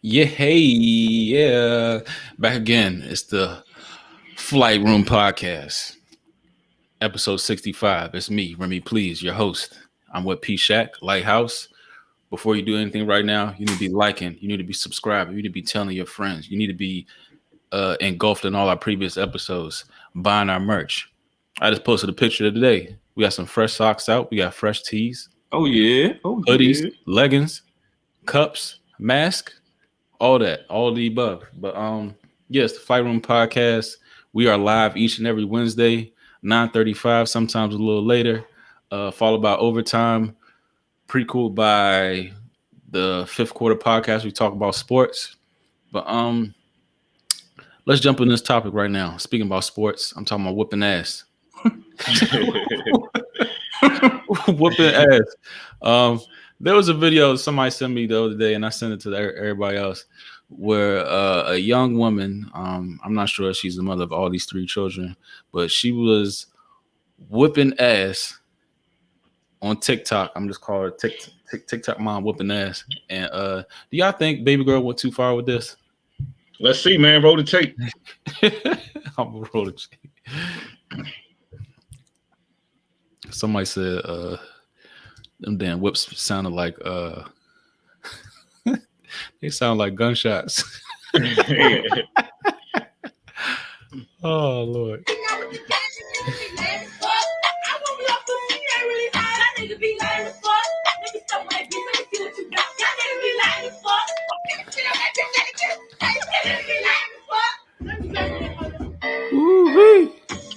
Yeah, back again. It's the Flight Room Podcast, episode 65. It's me, Remy Please, your host. I'm with P Shack, Lighthouse. Before you do anything right now, you need to be liking, you need to be subscribing, you need to be telling your friends, you need to be engulfed in all our previous episodes, buying our merch. I just posted a picture of today. We got some fresh socks out, we got fresh tees. Oh yeah. Hoodies, leggings, cups, mask. All that, all the above. But yes, the Fight Room Podcast. We are live each and every Wednesday, 9:35, sometimes a little later. Followed by overtime, prequel by the fifth quarter podcast. We talk about sports. But let's jump in this topic right now. Speaking about sports, I'm talking about whooping ass. Whooping ass. There was a video somebody sent me the other day, and I sent it to everybody else, where a young woman, I'm not sure if she's the mother of all these three children, but she was whipping ass on TikTok. I'm just calling her TikTok mom whooping ass. And do y'all think baby girl went too far with this? Let's see, man. Roll the tape. I'm gonna roll the tape. Somebody said them damn whips sounded like they sound like gunshots. Oh Lord.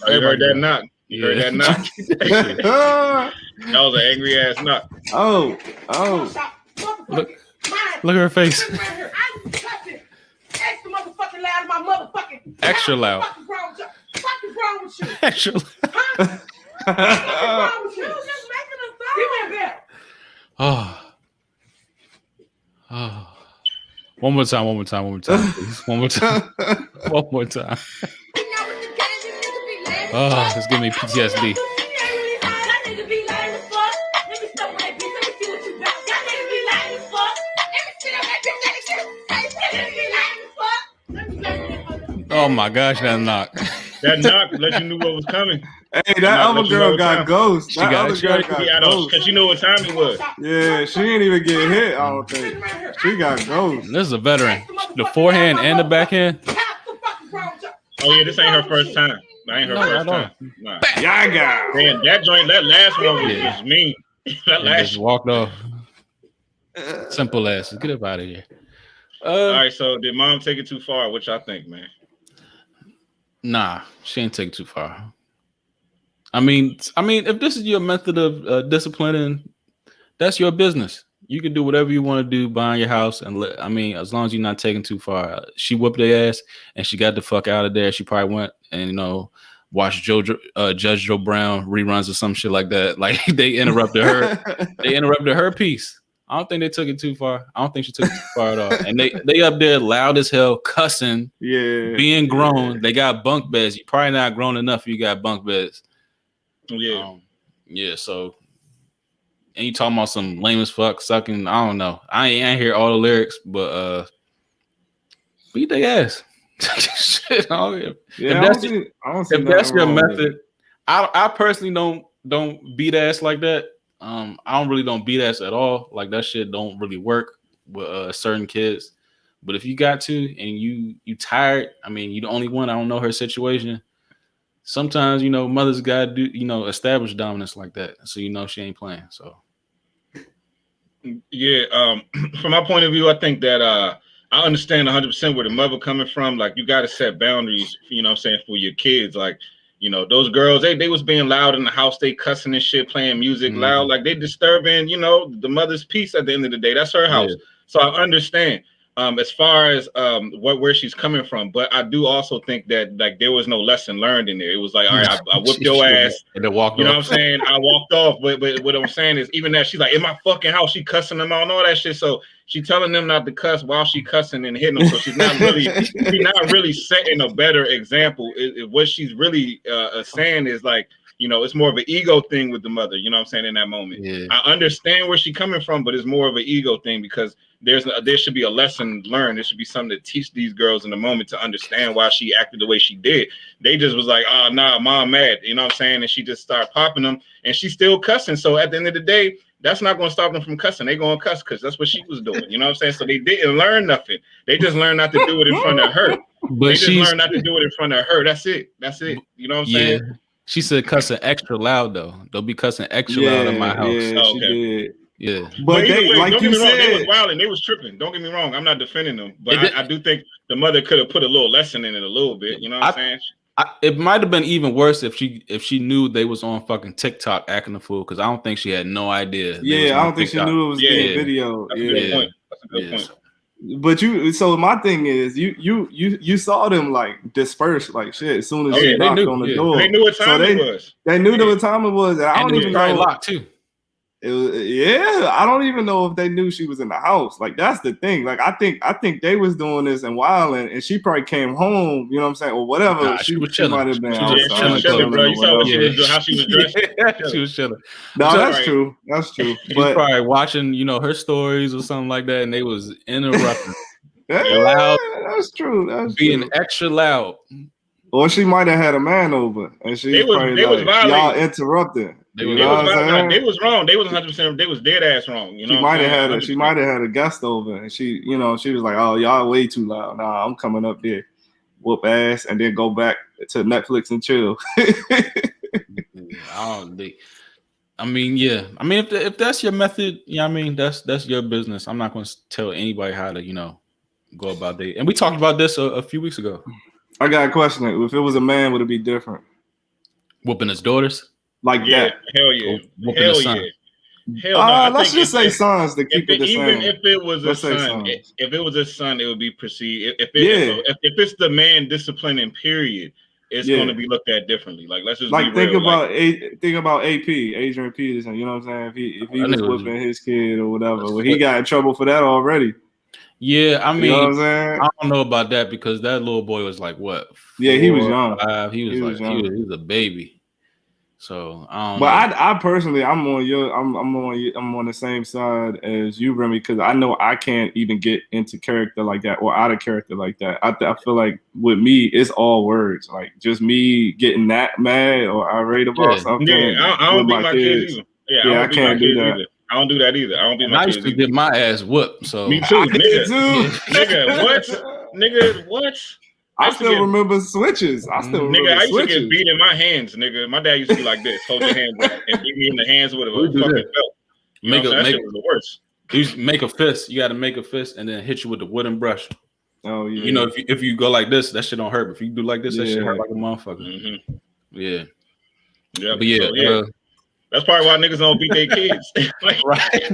You heard that knock. You heard that knock. That was an angry ass knock. Oh. Look at her face. Extra loud. Extra loud. Oh. One more time, please. One more time. Oh, it's giving me PTSD. Oh my gosh, that knock. That knock let you knew what was coming. Hey, that other girl got ghost. She got ghost. Because you know what time it was. Yeah, she didn't even get hit, I don't think. She got ghost. This is a veteran. The forehand and the backhand. Oh yeah, this ain't her first time. That ain't her first time. Nah. Yaga. Man, that joint, that last one was just mean. That last just walked off. Simple ass. Get up out of here. All right, so did mom take it too far? What y'all think, man? Nah, she ain't take it too far. I mean, if this is your method of disciplining, that's your business. You can do whatever you want to do behind your house, and as long as you're not taking too far. She whooped their ass, and she got the fuck out of there. She probably went and watched Judge Joe Brown reruns or some shit like that. Like they interrupted her. They interrupted her piece. I don't think they took it too far. I don't think she took it too far at all. And they up there loud as hell, cussing, being grown. Yeah. They got bunk beds. You're probably not grown enough if you got bunk beds. Yeah. So, and you talking about some lame as fuck sucking. I don't know. I ain't hear all the lyrics, but beat their ass. Shit, if that's your method, I personally don't beat ass like that. I don't beat ass at all. Like that shit don't really work with certain kids. But if you got to and you tired, you the only one. I don't know her situation. Sometimes mothers gotta do establish dominance like that, so she ain't playing. So yeah, from my point of view, I think that I I understand 100% where the mother coming from. Like, you got to set boundaries, you know what I'm saying, for your kids. Like, you know, those girls, they was being loud in the house. They cussing and shit, playing music loud. Like, they disturbing, you know, the mother's peace at the end of the day. That's her house. Yeah. So I understand as far as where she's coming from. But I do also think that, like, there was no lesson learned in there. It was like, all right, I whipped your ass. And then walked you know off. what I'm saying? I walked off. But what I'm saying is, even that, she's like, in my fucking house, she cussing them out and all that shit. So she telling them not to cuss while she cussing and hitting them. So she's not really setting a better example. What she's really saying is, like, you know, it's more of an ego thing with the mother, you know what I'm saying, in that moment. Yeah. I understand where she's coming from, but it's more of an ego thing, because there should be a lesson learned. There should be something to teach these girls in the moment to understand why she acted the way she did. They just was like, oh, nah, mom mad, you know what I'm saying? And she just started popping them, and she's still cussing. So at the end of the day, that's not going to stop them from cussing. They're going to cuss because that's what she was doing, you know what I'm saying? So they didn't learn nothing. They just learned not to do it in front of her. But they just learned not to do it in front of her. That's it. You know what I'm saying? She said cussing extra loud, though. Don't be cussing extra loud in my house. Yeah, she did. Yeah. But they, like don't you get me said, wrong, they was wilding, they was tripping. Don't get me wrong, I'm not defending them, but I do think the mother could have put a little lesson in it a little bit. You know what I'm saying? It might have been even worse if she knew they was on fucking TikTok acting a fool, because I don't think she had no idea. Yeah, I don't think she knew it was being video. That's a good point. That's a good point. But so my thing is, you saw them like disperse like shit as soon as she knocked on the door. They knew what time it was. They knew what time it was. And I don't even know. Locked too. I don't even know if they knew she was in the house. Like, that's the thing. Like, I think they was doing this and wilding, and she probably came home, you know what I'm saying, or whatever. Nah, she might have been chilling, bro. You saw how she was dressed. She was chilling. No, that's true. That's true. She was probably watching, you know, her stories or something like that, and they was interrupting. Loud. That's true. Being extra loud. Or she might have had a man over, and she was like, y'all interrupted. They was wrong. They was 100%. They was dead ass wrong. You know, she might have had a guest over, and she was like, "Oh, y'all way too loud. Nah, I'm coming up there, whoop ass, and then go back to Netflix and chill." I mean, if that's your method, I mean, that's your business. I'm not going to tell anybody how to, you know, go about it. And we talked about this a few weeks ago. I got a question. If it was a man, would it be different? Whooping his daughters? Like that? Hell yeah. Hell yeah. Hell no. Let's just say sons to keep it the same. Even if it was a son, if it was a son, it would be perceived. If it's the man disciplining, period, it's going to be looked at differently. Like, let's just like be real. think about AP, Adrian Peterson. You know what I'm saying? If he was whooping his kid or whatever, well, he got in trouble for that already. Yeah, I mean, you know what I'm I don't know about that, because that little boy was like what? 4, yeah, he was young. 5. He was a baby. So I don't. But I personally, I'm on the same side as you, Remy, because I know I can't even get into character like that or out of character like that. I feel like with me, it's all words. Like, just me getting that mad or irate about something. Yeah, I don't beat my kids either. Yeah, I can't do that. Either. I don't do that either. I don't beat my kids. I used to get my ass whooped. So me too, nigga. Nigga, what? Nigga, what? I still remember switches. I used to get beat in my hands, nigga. My dad used to be like this, hold your hands up, and beat me in the hands with a fucking belt. That shit was the worst. You make a fist. You got to make a fist and then hit you with the wooden brush. Oh yeah. You know, if you go like this, that shit don't hurt. But if you do like this, that shit hurt like a motherfucker. Mm-hmm. Yeah. But yeah. That's probably why niggas don't beat their kids. Right.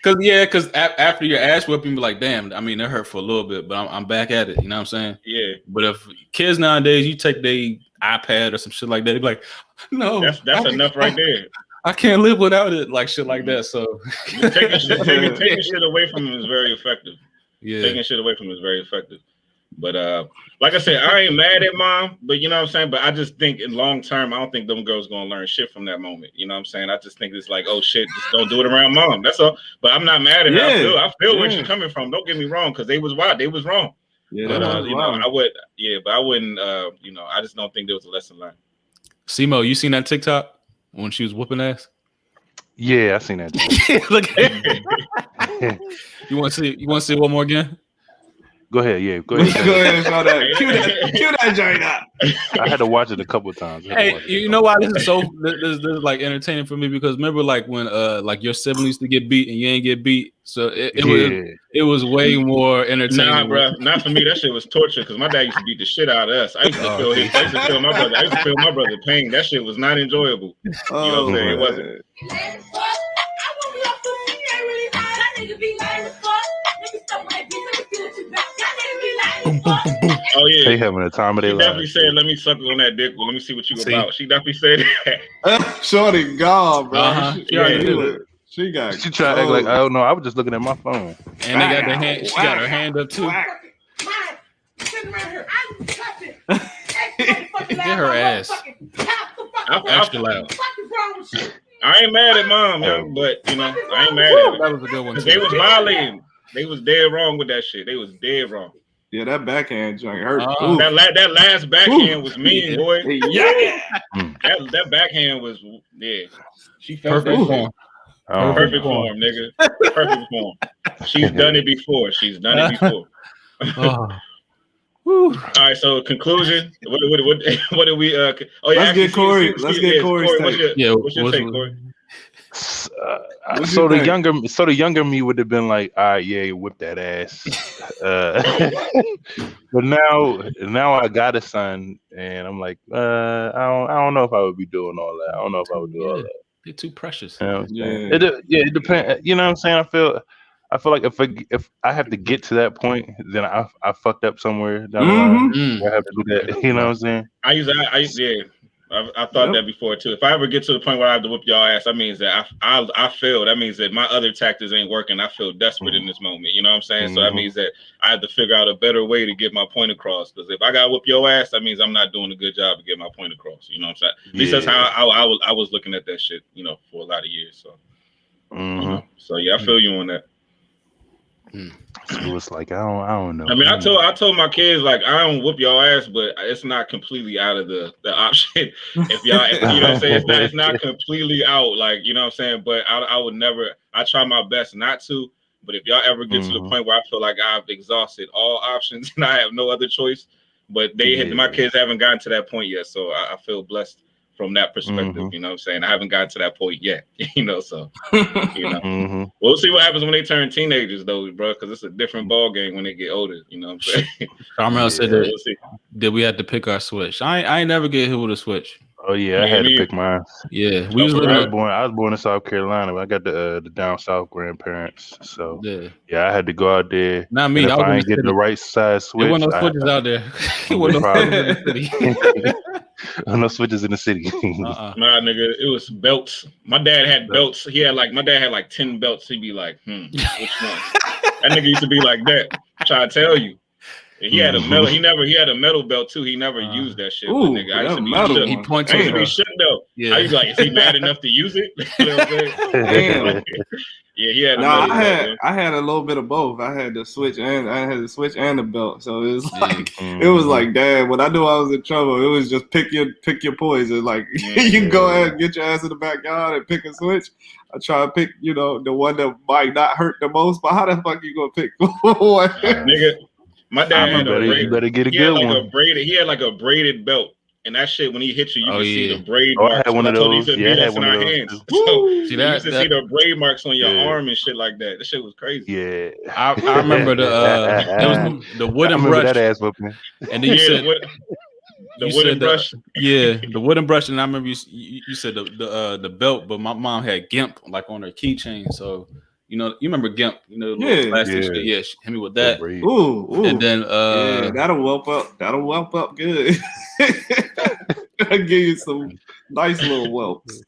Because after your ass whipping, be like, damn, I mean, it hurt for a little bit, but I'm back at it. You know what I'm saying? Yeah. But if kids nowadays, you take their iPad or some shit like that, they be like, no. That's enough right there. I can't live without it, like shit like that. So taking shit away from them is very effective. Yeah. Taking shit away from them is very effective. But like I said, I ain't mad at mom, but you know what I'm saying? But I just think in long term, I don't think them girls gonna learn shit from that moment. You know what I'm saying? I just think it's like, oh shit, just don't do it around mom. That's all. But I'm not mad at her. I feel where she's coming from. Don't get me wrong, because they was wild. They was wrong. Yeah, but I wouldn't I just don't think there was a lesson learned. Simo, you seen that TikTok when she was whooping ass? Yeah, I seen that. Look at it. You want to see it one more again? Go ahead, yeah. Go Go ahead. ahead and show that. Cue that joint up. I had to watch it a couple of times. Hey, you know why this is so this is like entertaining for me? Because remember, like when like your siblings used to get beat and you ain't get beat, so it was way more entertaining. Nah, bro, not for me. That shit was torture because my dad used to beat the shit out of us. I used to feel his. I used to feel my brother. I used to feel my brother pain. That shit was not enjoyable. You know what I'm saying? It wasn't. Oh yeah, they having a time of their She lives. definitely said, "Let me suck on that dick. Well, let me see what you about." She definitely said that. Shorty gone, bro. She got. She tried to act like I don't know. I was just looking at my phone. And they got the hand. She got her hand up too. Get her ass. Extra loud. I ain't mad at mom, man, but you know, I ain't mad at her. That was a good one. They was violating. They was dead wrong with that shit. They was dead wrong. Yeah, that backhand joint hurt. That last backhand was mean, boy. Yeah. That backhand was She felt Perfect form. Perfect form, nigga. Perfect form. She's done it before. All right, so conclusion. What do we? Oh yeah, let's get Corey. Let's get Corey's take. What's your take, Corey? So the younger me would have been like, all right, yeah, whip that ass. But now I got a son, and I'm like, I don't know if I would be doing all that. I don't know if I would do all that. They're too precious. You know it depends. You know what I'm saying? I feel like if I have to get to that point, then I fucked up somewhere down the line. I have to do that. You know what I'm saying? I thought that before too. If I ever get to the point where I have to whip y'all ass, that means that I failed. That means that my other tactics ain't working. I feel desperate in this moment. You know what I'm saying? So that means that I have to figure out a better way to get my point across. Because if I gotta whip your ass, that means I'm not doing a good job to get my point across. You know what I'm saying? At least that's how I was looking at that shit. You know, for a lot of years. So, you know? So yeah, I feel you on that. So it's like I don't know. I mean, I told my kids like I don't whoop y'all ass, but it's not completely out of the option. If you know what I'm saying, it's not completely out. Like you know what I'm saying, but I would never. I try my best not to. But if y'all ever get to the point where I feel like I've exhausted all options and I have no other choice, but my kids haven't gotten to that point yet, so I feel blessed from that perspective. You know what I'm saying? I haven't gotten to that point yet. You know, so you know. We'll see what happens when they turn teenagers, though, bro, because it's a different ball game when they get older. You know what I'm saying? Carmel said that we had to pick our switch. I ain't never get hit with a switch. Oh yeah, I had to pick mine. Yeah, I was born in South Carolina, but I got the down south grandparents. So yeah, I had to go out there. Not me. If I ain't get the right size switch, there wasn't no switches out there. There wasn't no switches in the city. No switches in the city. Nah, nigga, it was belts. My dad had belts. My dad had like 10 belts. He'd be like, which one? That nigga used to be like that. I'm trying to tell you. And he had a metal. He had a metal belt too. He never used that shit. Ooh, nigga. I used to be metal. shook. He points I used to be shook though. Yeah. I used to be like, is he mad enough to use it? You know what I'm saying? Yeah, he had. I had a little bit of both. I had the switch and the belt. So it was like it was like, damn. When I knew I was in trouble, it was just pick your poison. Like you can go ahead and get your ass in the backyard and pick a switch. I try to pick, the one that might not hurt the most. But how the fuck you gonna pick one? Nigga. My dad had you better get a good one. He had like a braided belt, and that shit when he hit you, can see the braid marks. I had one of those. I had one of those. Hands. So you used to see the braid marks on your arm and shit like that. That shit was crazy. Yeah, I remember there was the wooden brush. That ass whooping. And then you said the wooden brush. The wooden brush, and I remember you said the belt, but my mom had GIMP like on her keychain, so. You remember GIMP, plastic shit. Yeah, hit me with that. Ooh. And then that'll whelp up good. I'll give you some nice little whelps.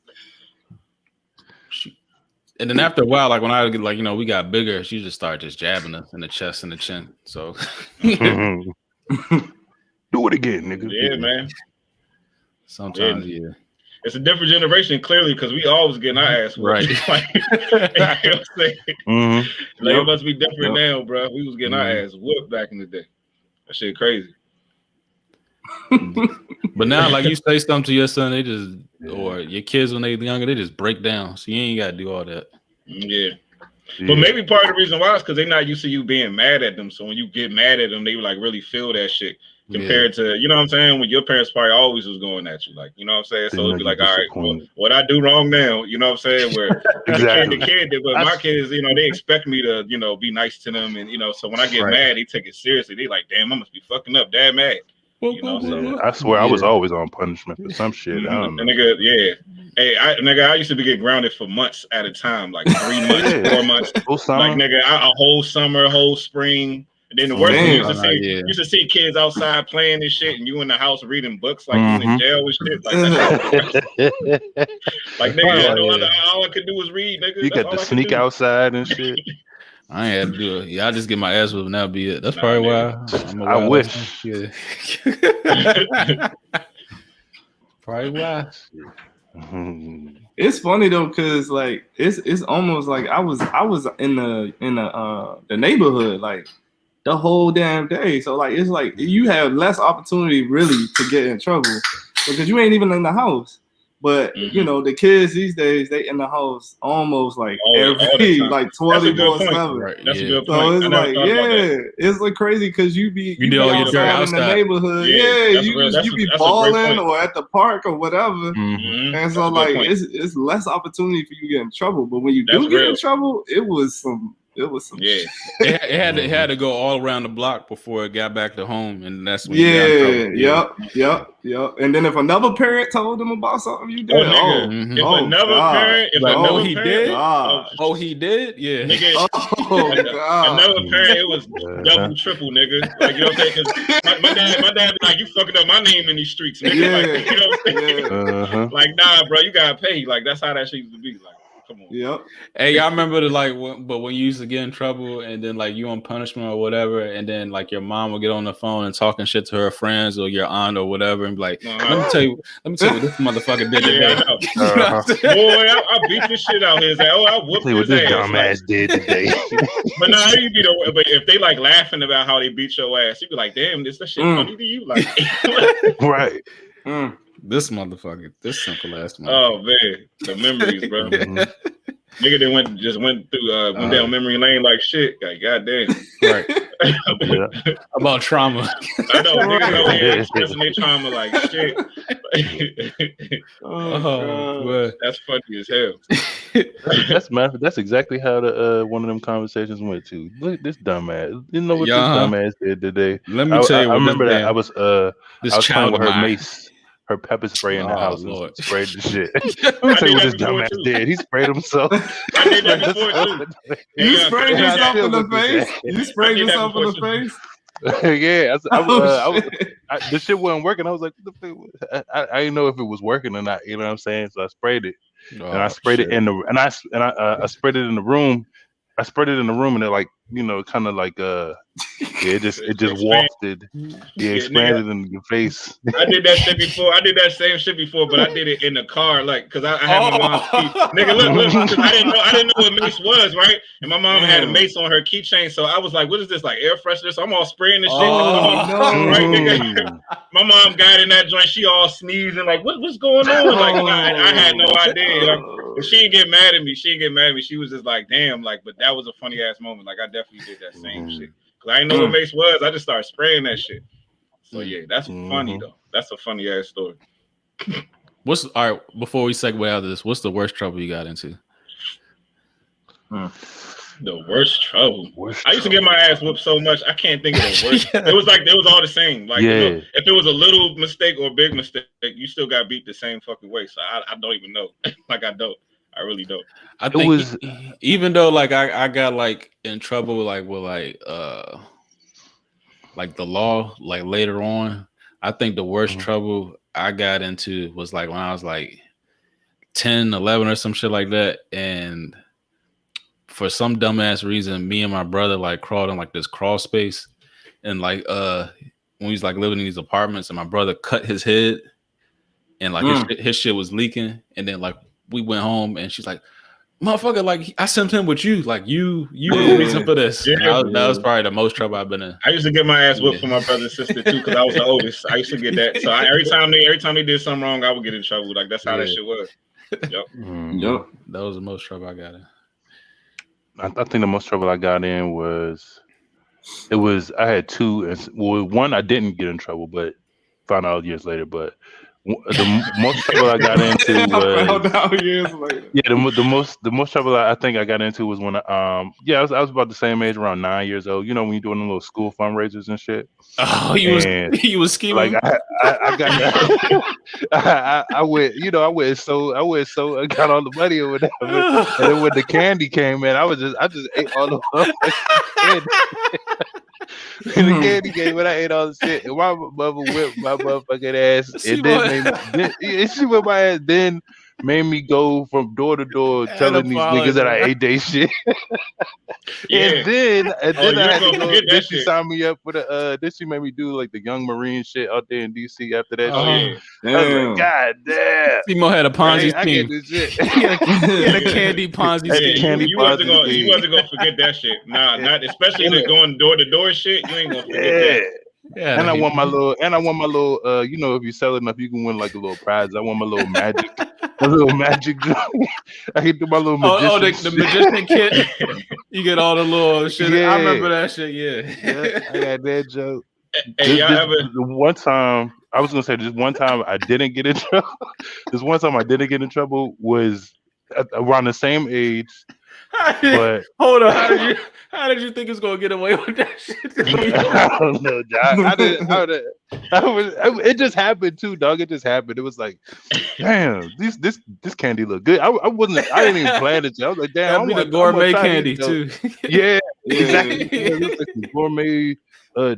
And then after a while, like when I get we got bigger, she just started jabbing us in the chest and the chin. So do it again, nigga. Yeah, man. Sometimes, It's a different generation, clearly, because we always getting our ass whooped. Right. You know what I'm saying? It must be different now, bro. We was getting our ass whooped back in the day. That shit crazy. But now, like you say something to your son, they just or your kids when they younger, they just break down. So you ain't got to do all that. Yeah. But maybe part of the reason why is because they're not used to you being mad at them. So when you get mad at them, they like really feel that shit compared to, you know what I'm saying? When your parents probably always was going at you, like, you know what I'm saying? So it'd be like, all right, well, what I do wrong now, you know what I'm saying? Where the kid, but my kids, you know, they expect me to, you know, be nice to them. And, you know, so when I get mad, they take it seriously. They like, damn, I must be fucking up. Dad mad. You know, so I swear I was always on punishment for some shit. I don't know. Nigga, hey, I used to be getting grounded for months at a time, like 3 months, 4 months, like nigga, a whole summer, a whole spring. And then the worst thing you used to see kids outside playing and shit, and you in the house reading books like you in jail and shit. Like nigga, all I could do was read, nigga. You got to sneak outside and shit. I ain't had to do it. Yeah, I just get my ass whooped and that'll be it. That's probably why I wish. Yeah. Probably why. It's funny though, cause like it's almost like I was in the neighborhood like the whole damn day. So like it's like you have less opportunity really to get in trouble because you ain't even in the house. But you know, the kids these days, they in the house almost like every like 24/7. Right. That's a good point. So it's like, it's like crazy because you be outside in the neighborhood. You be balling or at the park or whatever. And so like it's less opportunity for you to get in trouble. But when you do get in trouble, it was some shit. It had to go all around the block before it got back to home, and that's when yep. And then if another parent told them about something you did, he did, yeah. Nigga, another parent, it was double, triple, nigga. Like you know what I'm saying? Because my dad be like, you fucking up my name in these streets, nigga. Like, you know what I'm saying? Like, nah, bro, you gotta pay. Like that's how that shit used to be. Like. Come on. Yep. Hey, y'all remember but when you used to get in trouble and then like you on punishment or whatever, and then like your mom would get on the phone and talking shit to her friends or your aunt or whatever, and be like, let me tell you what this motherfucker did today. Boy, I beat this shit out here. Like, I whooped his ass. Dumb ass did today. But nah, you be but if they like laughing about how they beat your ass, you be like, damn, this shit funny to you, like right. This motherfucker, this simple ass motherfucker. Oh man, the memories, bro. Nigga, they went through went down memory lane like shit. Like goddamn. Right. About trauma. I know niggas over here expressing their trauma like shit. That's funny as hell. That's exactly how the one of them conversations went to. Look at this dumbass. You know what this dumbass did today? Let me tell you. I remember that I was playing with her mace. Her pepper spray in the house and sprayed the shit. Let me tell you what this dumbass did. He sprayed himself. I did that before too. You sprayed yourself in the face? You sprayed yourself in the face? Yeah, the shit wasn't working. I was like, I didn't know if it was working or not. You know what I'm saying? So I sprayed it, and I sprayed it in the I sprayed it in the room. I sprayed it in the room, and it like kind of like it just wafted, expanded in your face. I did that shit before. I did that same shit before, but I did it in the car, like because I had my mom's key. Nigga, look, I didn't know what mace was, right? And my mom had a mace on her keychain, so I was like, "What is this? Like air freshener?" So I'm all spraying this shit. Right, nigga. My mom got in that joint. She all sneezing, like, "What's going on?" Like I had no idea. Like, she didn't get mad at me. She was just like, "Damn!" Like, but that was a funny ass moment. Like I definitely did that same shit. Cause I didn't know what mace was. I just started spraying that shit. So yeah, that's funny though. That's a funny ass story. All right, before we segue out of this, what's the worst trouble you got into? The worst trouble. I used to get my ass whooped so much I can't think of the worst. It was all the same. Like if it was a little mistake or a big mistake, you still got beat the same fucking way. So I don't even know. Like I really don't. I think even though like I got like in trouble like with like the law like later on, I think the worst trouble I got into was like when I was like 10, 11 or some shit like that, and for some dumbass reason, me and my brother like crawled in like this crawl space, and like when we was like living in these apartments, and my brother cut his head, and like his shit was leaking, and then like we went home, and she's like, "Motherfucker, like I sent him with you, like you were the reason for this." That was probably the most trouble I've been in. I used to get my ass whooped for my brother and sister too, because I was the oldest. I used to get that. So every time they did something wrong, I would get in trouble. Like that's how that shit was. Yep. That was the most trouble I got in. I think the most trouble I got in was I had two. One I didn't get in trouble, but found out years later. But the most trouble I got into was found out years later. Yeah, the most trouble I think I got into was when I was about the same age, around 9 years old. You know, when you're doing the little school fundraisers and shit. Oh, you was scheming. Like I got I went, I got all the money or whatever. And then when the candy came in, I just ate all the candy. The candy came when I ate all the shit, and my mother whipped my motherfucking ass, and she whipped my ass, then made me go from door to door telling these niggas that I ate their shit. And then I had to go. Then she signed me up for then she made me do like the Young Marine shit out there in DC after that shit. I was like, God damn. Simo had a Ponzi scheme. I get this shit. He had a candy Ponzi scheme. You wasn't gonna forget that shit. Nah, not especially if it's going door to door shit. You ain't gonna forget that. Yeah, and I want my little, if you sell enough, you can win like a little prize. I want my little magic, joint. I can do my little magician. The magician kit. You get all the little shit. Yeah. I remember that shit. Yeah, I got that joke. Hey, one time, I was gonna say this one time I didn't get in trouble. This one time I didn't get in trouble was around the same age. But hold on, how did you think it's gonna get away with that shit? I don't know, it just happened too, dog. It just happened. It was like, damn, this candy look good. I didn't even plan it. I was like, damn, I'm like gourmet candy too. Yeah, exactly. It was like gourmet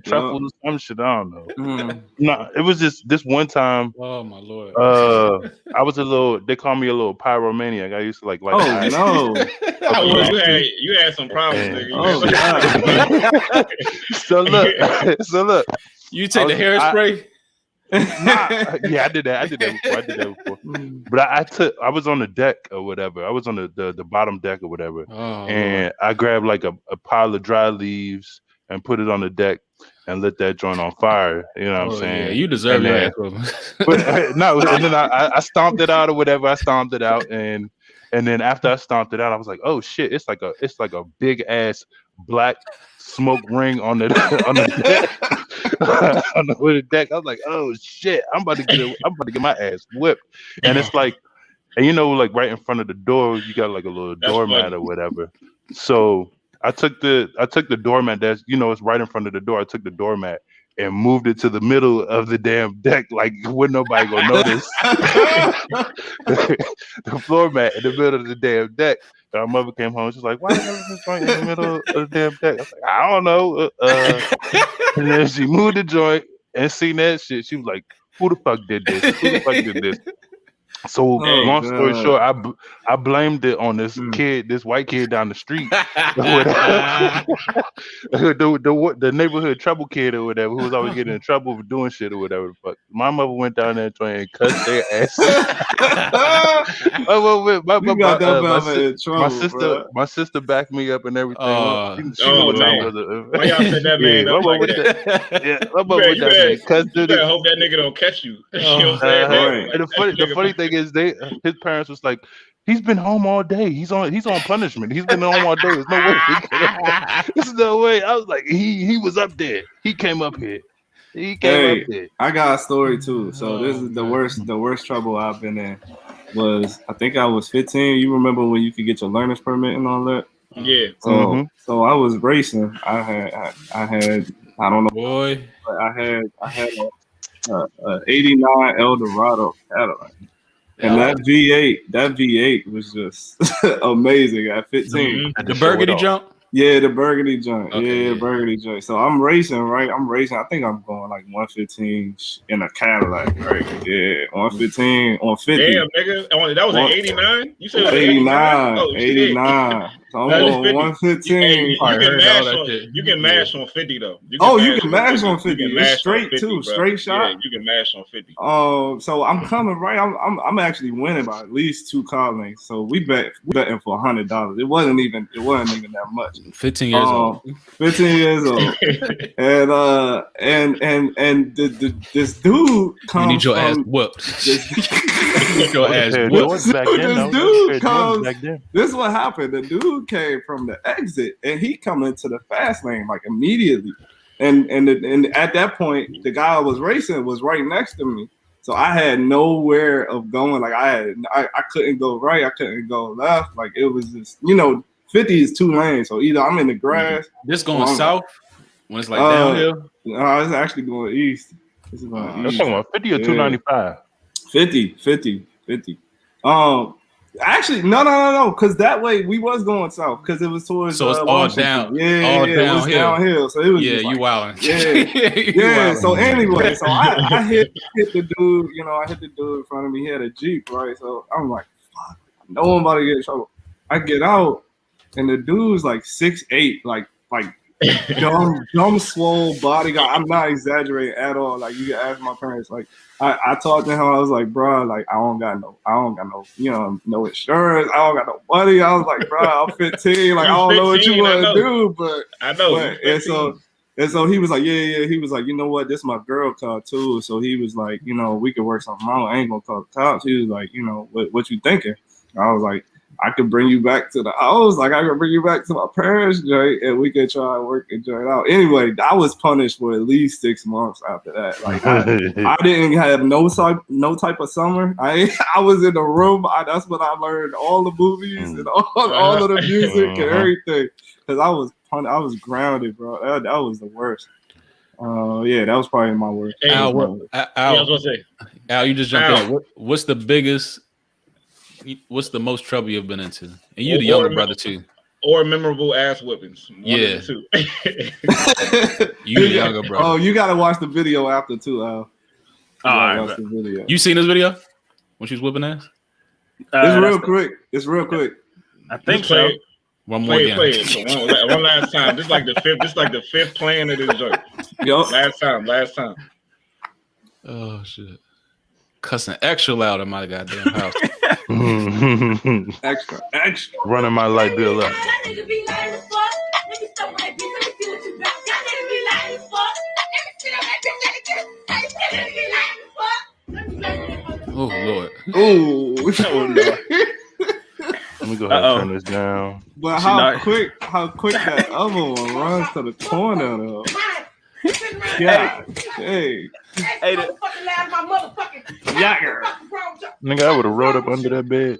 truffles, some shit. I don't know. No, it was just this one time. Oh my lord. I was they call me a little pyromaniac. I used to like. Oh no. You had some problems, nigga. So look. You take the hairspray. Yeah, I did that before. But I was on the deck or whatever. I was on the bottom deck or whatever. And I grabbed like a pile of dry leaves and put it on the deck and lit that joint on fire. You know what I'm saying? Yeah, you deserve that. But no, and then I stomped it out or whatever. I stomped it out, and then after I stomped it out, I was like, oh shit, it's like a big ass black smoke ring on the deck. On the deck. I was like, oh shit, I'm about to get my ass whipped. And it's like, and like right in front of the door, you got like a little doormat or whatever. So I took the doormat that's it's right in front of the door. I took the doormat and moved it to the middle of the damn deck, like wouldn't nobody gonna notice. The floor mat in the middle of the damn deck. And our mother came home. She's like, "Why is this joint in the middle of the damn deck?" I was like, "I don't know." And then she moved the joint and seen that shit. She was like, "Who the fuck did this? So long story short, I blamed it on this kid, this white kid down the street, the neighborhood trouble kid or whatever, who was always getting in trouble for doing shit or whatever the fuck. My mother went down there trying and cussed their ass. My sister backed me up and everything. She knew what time was it. Why y'all said that, man? My better hope that nigga don't catch you. You know what I'm saying? And the funny thing is, his parents was like, he's been home all day. He's on punishment. He's been home all day. There's no way. There's no way. I was like, he was up there. He came up here. Up there. I got a story too. So this is the worst trouble I've been in. I think I was 15. You remember when you could get your learner's permit and all that? Yeah. So I was racing. I had I don't know. Boy. But I had a 89 Eldorado Cadillac. And that V8 was just amazing at 15. The burgundy jump? Yeah, the burgundy joint. Okay, burgundy joint. So I'm racing, right? I think I'm going like 115 in a Cadillac, right? Yeah, 115 on 50. Damn, nigga. That was an 89? You said 89. 89. So I'm going 115. You can mash on 50 though. You can mash on 50. It's straight 50, too, straight shot. Yeah, you can mash on 50. So I'm coming right. I'm actually winning by at least 2 car lengths. So we betting for $100. It wasn't even that much. 15 years old. 15 years old. and this dude comes. You need your ass from whooped. this, You need your ass so whooped. this dude comes. This is what happened. The dude came from the exit, and he come into the fast lane like immediately. And at that point, the guy I was racing was right next to me. So I had nowhere of going. Like I couldn't go right, I couldn't go left. Like it was just, 50 is 2 lanes. So either I'm in the grass. This going south when it's like downhill? No, it's actually going east. This is going east. Talking about 50 or 295? 50. Actually, no. Because that way we was going south because it was towards. So it's all Washington. down. All downhill. It was downhill. So it was. Yeah, you wilding. Yeah. So anyway, so I hit the dude. I hit the dude in front of me. He had a Jeep, right? So I'm like, fuck, no one about to get in trouble. I get out, and the dude's like 6'8", like dumb swole body guy. I'm not exaggerating at all. Like you can ask my parents. Like I talked to him. I was like, bro, like I don't got no, no insurance. I don't got no money. I was like, bro, I'm 15. Like I don't know what you want to do, but I know. And so he was like, yeah. He was like, you know what? This is my girl car too. So he was like, we could work something out. I ain't gonna call the cops. He was like, what you thinking? I was like, I could bring you back to the house. Like, I could bring you back to my parents' joint, and we could try to work and joint out. Anyway, I was punished for at least 6 months after that. Like, I didn't have no type of summer. I was in the room. That's when I learned all the movies and all of the music and everything. Because I was grounded, bro. That was the worst. Yeah, that was probably my worst. Hey, Al, I was gonna say, Al, you just jumped in. What's the most trouble you've been into? And you the younger brother too. Or memorable ass whippings. Yeah. You the younger brother. Oh, you gotta watch the video after too, Al. Watch the video. You seen this video when she was whipping ass? It's real quick. I think so. One more again. Play it. So one last time. This is like the fifth playing of this joint. Last time. Oh shit. Cussing extra loud in my goddamn house. extra. Running my light bill up. Oh Lord. Oh Lord. Let me go ahead and turn this down. But how quick that other one runs to the corner though. Yeah. Hey. Yager. Nigga, I would have rolled up under that bed.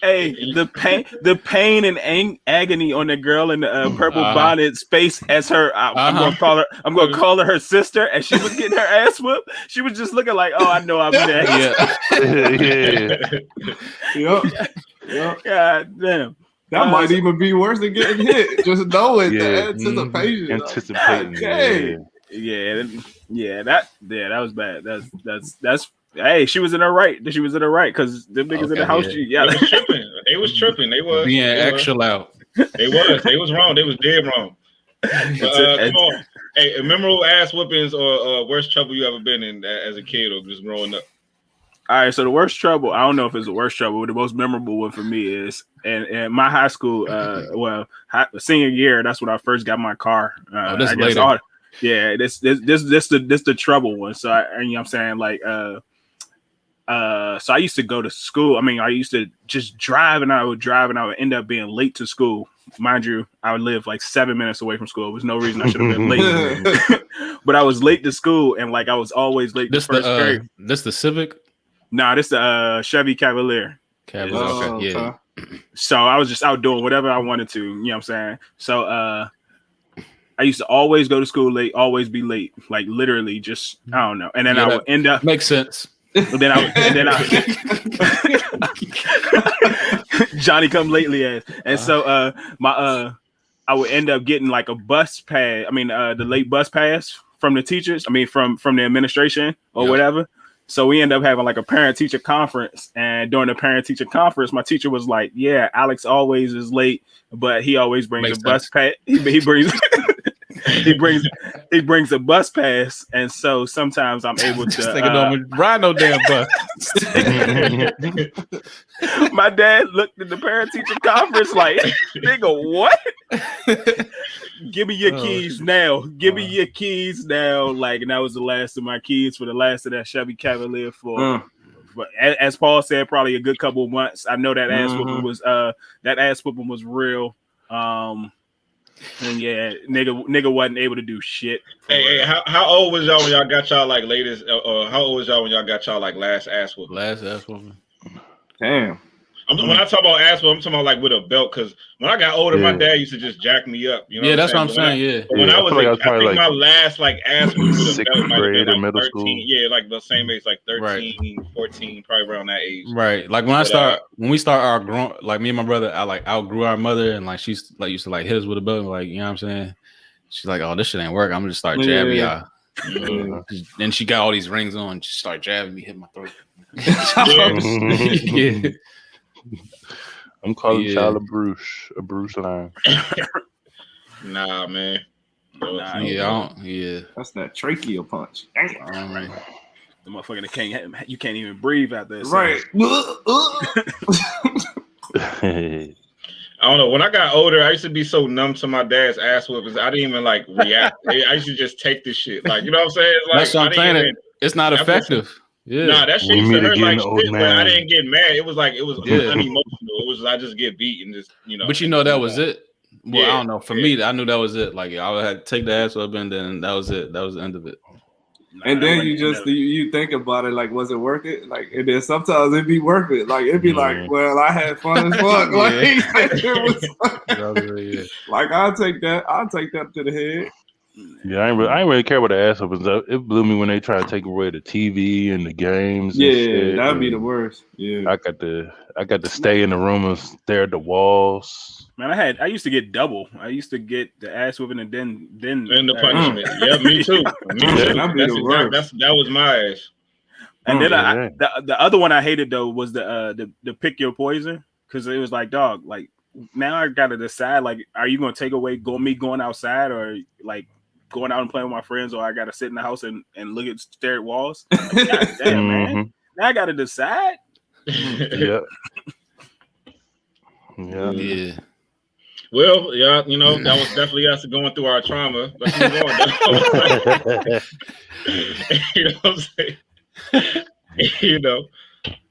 Hey, the pain and agony on the girl in the purple bonnet face as her. I'm gonna call her sister, and she was getting her ass whooped. She was just looking like, oh, I know I'm next. Yep. God damn. That might even be worse than getting hit. Just knowing the anticipation. Anticipating. That was bad. That's. Hey, she was in her right. She was in her right because them niggas in the house. They was tripping. They was being extra loud. They was wrong. They was dead wrong. Come on. Hey, memorable ass whoopings or worst trouble you ever been in as a kid or just growing up? All right, so the worst trouble, I don't know if it's the worst trouble, but the most memorable one for me is in my high school, senior year, that's when I first got my car. This is later. This the trouble one. So you know what I'm saying? Like so I used to go to school. I mean, I used to just drive and I would end up being late to school. Mind you, I would live like 7 minutes away from school. There was no reason I should have been late. But I was late to school and like I was always late to first period. This the Civic? Nah, this the Chevy Cavalier. Okay. Yeah. So I was just out doing whatever I wanted to, you know what I'm saying? So I used to always go to school late, always be late, like literally just I don't know. And then I would end up makes sense. Then I Johnny come lately ass. And so I would end up getting like a bus pass. I mean the late bus pass from the teachers. I mean from the administration or whatever. So we end up having like a parent-teacher conference, and during the parent-teacher conference, my teacher was like, "Yeah, Alex always is late, but he always brings a bus pass. He brings he brings a bus pass, and so sometimes I'm able to. Don't ride no damn bus. My dad looked at the parent teacher conference like, "Nigga, what? Give me your keys now. Give me your keys now." Like, and that was the last of my keys for the last of that Chevy Cavalier for. But as Paul said, probably a good couple of months. I know that ass whooping was real. And yeah, nigga wasn't able to do shit. Hey, how old was y'all when y'all got y'all like latest? How old was y'all when y'all got y'all like last ass whooping? Last ass whooping. Damn. When I talk about ass whooping, I'm talking about like with a belt. Because when I got older, my dad used to just jack me up. You know? That's what I'm saying. When I was, I think my last like ass whooping with a belt might have been like middle 13. school. Yeah, like the same age, like 13, 14, probably around that age. Right. Like when we start our grown, like me and my brother, I like outgrew our mother, and like she's like used to like hit us with a belt, like, you know what I'm saying? She's like, "Oh, this shit ain't work. I'm gonna just start jabbing y'all." Then she got all these rings on, just start jabbing me, hit my throat. Yeah. I'm calling child a Bruce line. Nah, man. That's that trachea punch. The motherfucker you can't even breathe out there. Right. I don't know. When I got older, I used to be so numb to my dad's ass whoopings. I didn't even like react. I used to just take this shit. Like, you know what I'm saying? Like, that's what I'm saying. It's not effective. Nah, that shit used to hurt like shit, but I didn't get mad. It was unemotional. It was I just get beat and just, you know. But you know that was it. Well, I don't know. For me, I knew that was it. Like, I had to take the ass up, and then that was it. That was the end of it. And then you think about it, like, was it worth it? Like, and then sometimes it'd be worth it. Like, it'd be like, well, I had fun as fuck. Like, like, I'll take that to the head. Yeah, I ain't really care about the ass whoopings. It blew me when they try to take away the TV and the games. Yeah, and shit. That'd be the worst. Yeah, I got to stay in the room and stare at the walls. Man, I used to get double. I used to get the ass whooping and then the punishment. Yeah, me too. That was my ass. And then the other one I hated though was the pick your poison, because it was like, dog, like now I gotta decide, like, are you gonna take away me going outside, or like going out and playing with my friends, or I gotta sit in the house and stare at walls? Like, God damn, man. Now I gotta decide. Yeah. Well, yeah, you know, that was definitely us going through our trauma. Let's move on. You know what I'm saying?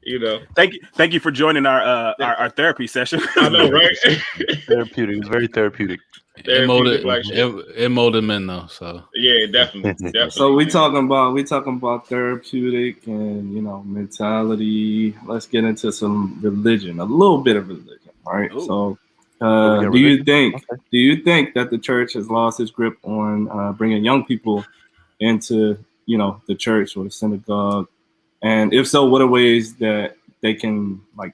You know. Thank you for joining our therapy session. I know, right? Therapeutic. It's very therapeutic. It molded men though. So yeah, definitely. So we talking about therapeutic and, you know, mentality. Let's get into some religion, a little bit of religion, right? Ooh. So. Do you think that the church has lost its grip on bringing young people into, you know, the church or the synagogue? And if so, what are ways that they can like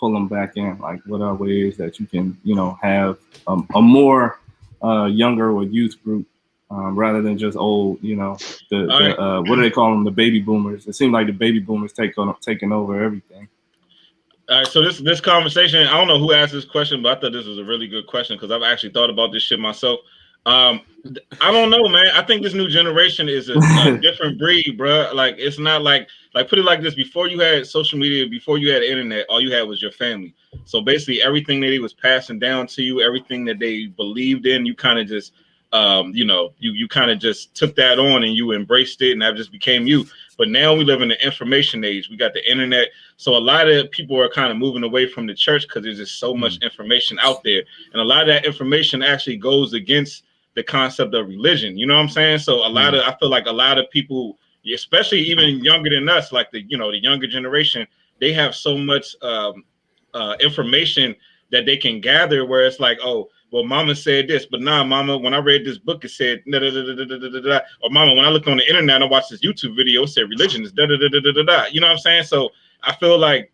pull them back in? Like, what are ways that you can, you know, have a more younger or youth group rather than just old, you know, what do they call them? The baby boomers. It seems like the baby boomers taking over everything. All right, so this conversation, I don't know who asked this question, but I thought this was a really good question because I've actually thought about this shit myself. I don't know, man. I think this new generation is a different breed, bro. Like, it's not like put it like this: before you had social media, before you had the internet, all you had was your family. So basically, everything that they was passing down to you, everything that they believed in, you kind of just, you kind of just took that on and you embraced it, and that just became you. But now we live in the information age. We got the internet. So a lot of people are kind of moving away from the church because there's just so much information out there. And a lot of that information actually goes against the concept of religion. You know what I'm saying? So I feel like a lot of people, especially even younger than us, like the younger generation, they have so much information that they can gather where it's like, oh, well, mama said this, but nah, mama, when I read this book, it said da da da da da da da. Or mama, when I looked on the internet and I watched this YouTube video, it said religion is da da da da da da. You know what I'm saying? So I feel like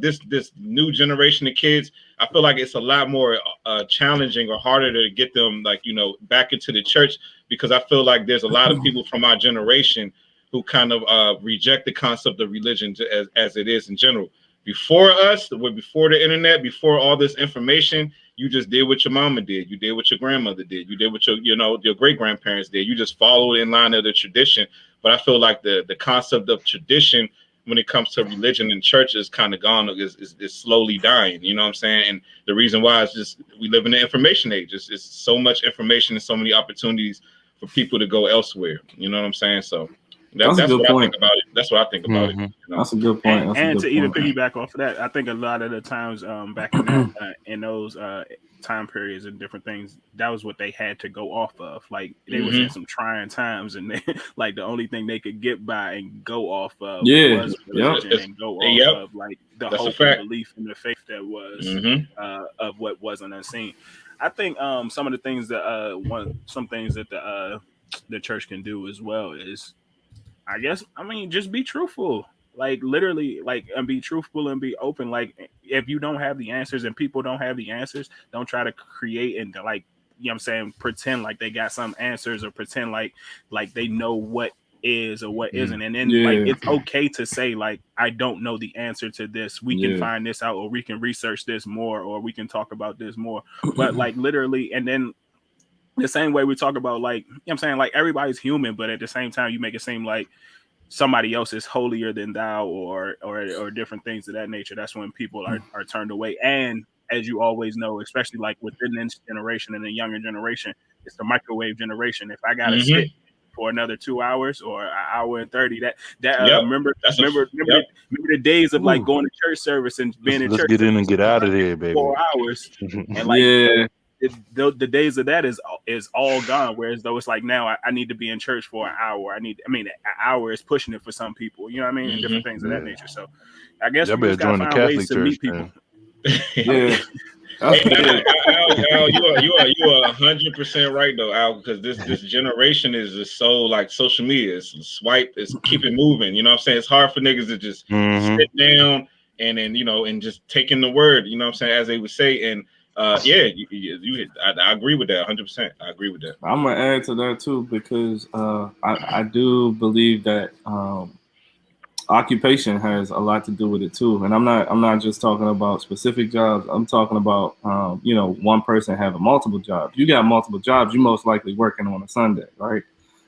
this new generation of kids, I feel like it's a lot more challenging or harder to get them, like, you know, back into the church, because I feel like there's a lot of people from our generation who kind of reject the concept of religion as it is in general. Before us, before the internet, before all this information, you just did what your mama did. You did what your grandmother did. You did what your great grandparents did. You just followed in line of the tradition. But I feel like the concept of tradition when it comes to religion and church is kind of gone, is slowly dying. You know what I'm saying? And the reason why is just we live in the information age. It's so much information and so many opportunities for people to go elsewhere. You know what I'm saying? So that's what I think about it. That's what I think about it. You know? That's a good point. And to even piggyback off of that, I think a lot of the times back in that in those time periods and different things, that was what they had to go off of. Like they was in some trying times, and they, like the only thing they could get by and go off of was religion and go off of like the hope and belief in the faith that was of what wasn't unseen. I think some of the things that some things that the church can do as well is, I guess, just be truthful. Like literally, like, and be truthful and be open. Like if you don't have the answers and people don't have the answers, don't try to create and like, you know what I'm saying, pretend like they got some answers or pretend like they know what is or what isn't. And then like it's okay to say like, I don't know the answer to this. We can find this out, or we can research this more, or we can talk about this more. But like literally, and then the same way we talk about like, you know what I'm saying, like everybody's human, but at the same time you make it seem like somebody else is holier than thou or different things of that nature. That's when people are turned away. And as you always know, especially like within this generation and the younger generation, it's the microwave generation. If I gotta sit for another 2 hours or an hour and 30, remember the days of like going to church service and being in church. Let's get in and get out of here, baby. 4 hours and like the days of that is all gone. Whereas though it's like now I need to be in church for an hour. An hour is pushing it for some people. You know what I mean? And different things of that nature. So I guess we just gotta find ways to meet people. Hey, Al, you are 100% right though, Al, because this generation is just so like social media. It's swipe, it's keep it moving. You know what I'm saying? It's hard for niggas to just sit down and then and just take in the word. You know what I'm saying? As they would say. And I agree with that 100%. I agree with that. I'm gonna add to that too, because I do believe that occupation has a lot to do with it too. And I'm not just talking about specific jobs. I'm talking about one person having multiple jobs. You got multiple jobs, you most likely working on a Sunday, right?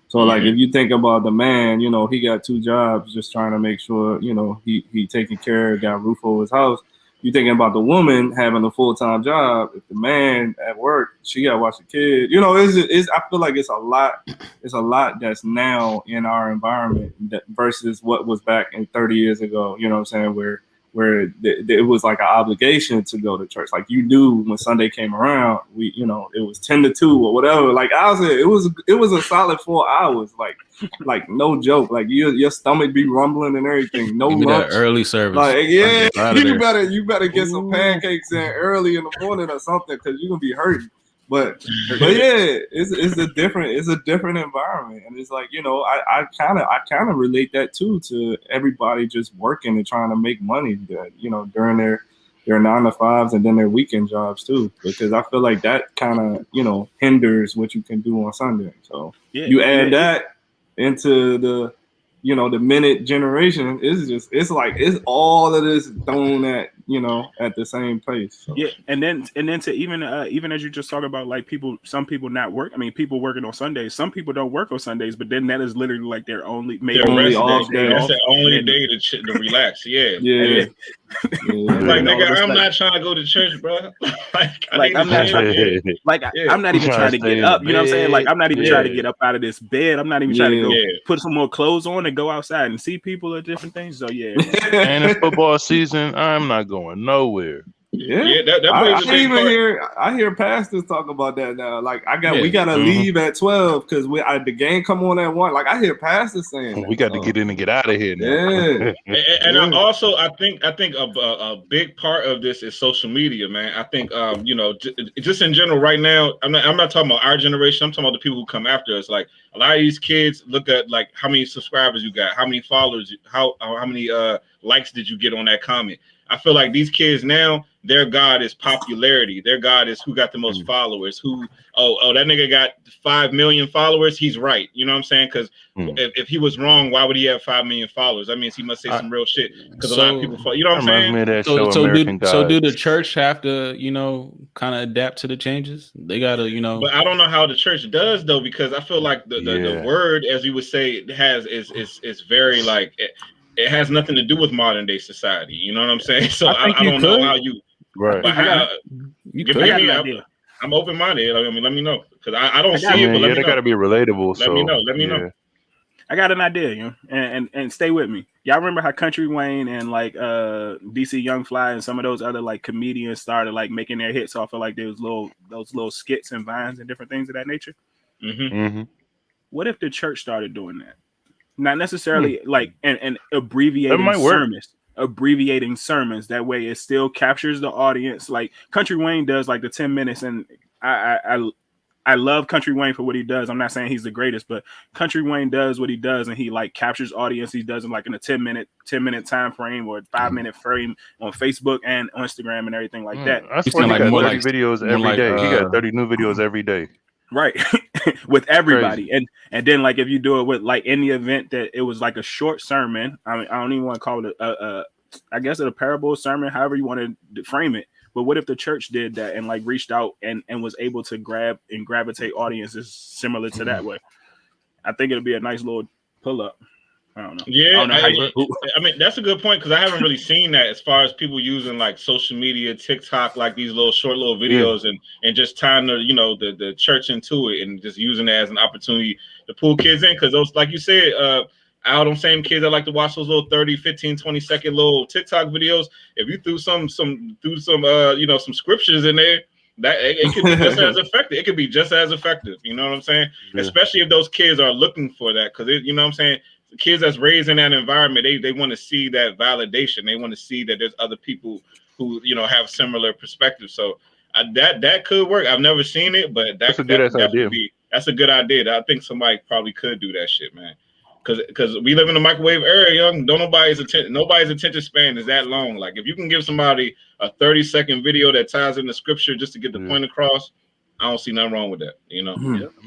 So like if you think about the man, he got 2 jobs just trying to make sure he taking care, got a roof over his house. You thinking about the woman having a full-time job. If the man at work, she got to watch the kid. I feel like it's a lot that's now in our environment versus what was back in 30 years ago. You know what I'm saying? Where it was like an obligation to go to church. Like you knew when Sunday came around, it was 10 to 2 or whatever. Like I was, it was a solid 4 hours. Like no joke. Like your stomach be rumbling and everything. No lunch. Early service. Like you better get some pancakes in early in the morning or something, because you're gonna be hurting. But yeah, it's a different environment, and it's like I kind of relate that too to everybody just working and trying to make money, during their 9 to 5s and then their weekend jobs too, because I feel like that kind of hinders what you can do on Sunday. So you add that into the the minute generation, it's like it's all of this thrown at at the same place. So. Yeah, and then to even as you just talk about like some people not work. I mean, people working on Sundays. Some people don't work on Sundays, but then that is literally like their only off day. That's the only day to relax. Yeah. Like nigga, I'm not trying to go to church, bro. I'm not even trying to get up. You know what I'm saying? Like I'm not even trying to get up out of this bed. I'm not even trying to go put some more clothes on and go outside and see people or different things. So yeah. And it's football season. I'm not going nowhere. I hear pastors talk about that now. Like we gotta leave at 12 because the game come on at 1. Like I hear pastors saying we got to get in and get out of here now. And I think a big part of this is social media, man. I think just in general right now, I'm not talking about our generation. I'm talking about the people who come after us. Like a lot of these kids look at like how many subscribers you got, how many followers, how many likes did you get on that comment. I feel like these kids now, their God is popularity. Their God is who got the most followers. Who that nigga got 5 million followers. He's right. You know what I'm saying? Because if he was wrong, why would he have 5 million followers? That means he must say some real shit. Because a lot of people follow. You know what I'm saying? Me of that show, American Gods. So do the church have to, kind of adapt to the changes? They gotta, But I don't know how the church does though, because I feel like the word, as you would say, is very like it has nothing to do with modern day society. You know what I'm saying? So I don't know how you. Right. I'm open minded. I mean, let me know because I don't see it. But they gotta be relatable. Let me know. Let me know. I got an idea, and stay with me. Y'all remember how Country Wayne and like DC Young Fly and some of those other like comedians started like making their hits off of like those little skits and vines and different things of that nature? What if the church started doing that? Not necessarily like and abbreviating sermons. That way it still captures the audience. Like Country Wayne does like the 10 minutes, and I love Country Wayne for what he does. I'm not saying he's the greatest, but Country Wayne does what he does, and he like captures audience. He does it like in a 10 minute time frame or a 5-minute frame on Facebook and Instagram and everything like that. I swear he got 30 videos every day. He got 30 new videos every day. Right. With everybody. Crazy. And then like if you do it with like in the event that it was like a short sermon, I mean, I don't even want to call it I guess a parable sermon, however you want to frame it. But what if the church did that and like reached out and was able to grab and gravitate audiences similar to that way? I think it'll be a nice little pull up. I don't know. Yeah, I mean that's a good point because I haven't really seen that as far as people using like social media, TikTok, like these short videos and just tying the church into it and just using it as an opportunity to pull kids in because those, like you said, all them same kids that like to watch those little 30, 15, 20-second little TikTok videos. If you threw some scriptures in there, that it could be just as effective. It could be just as effective. You know what I'm saying? Yeah. Especially if those kids are looking for that, because you know what I'm saying. The kids that's raised in that environment, they want to see that validation. They want to see that there's other people who have similar perspectives. So that could work. I've never seen it, but that's a good idea. That's a good idea. I think somebody probably could do that shit, man. Because we live in a microwave era, young. Nobody's attention span is that long. Like if you can give somebody a 30-second video that ties into scripture just to get the point across, I don't see nothing wrong with that. I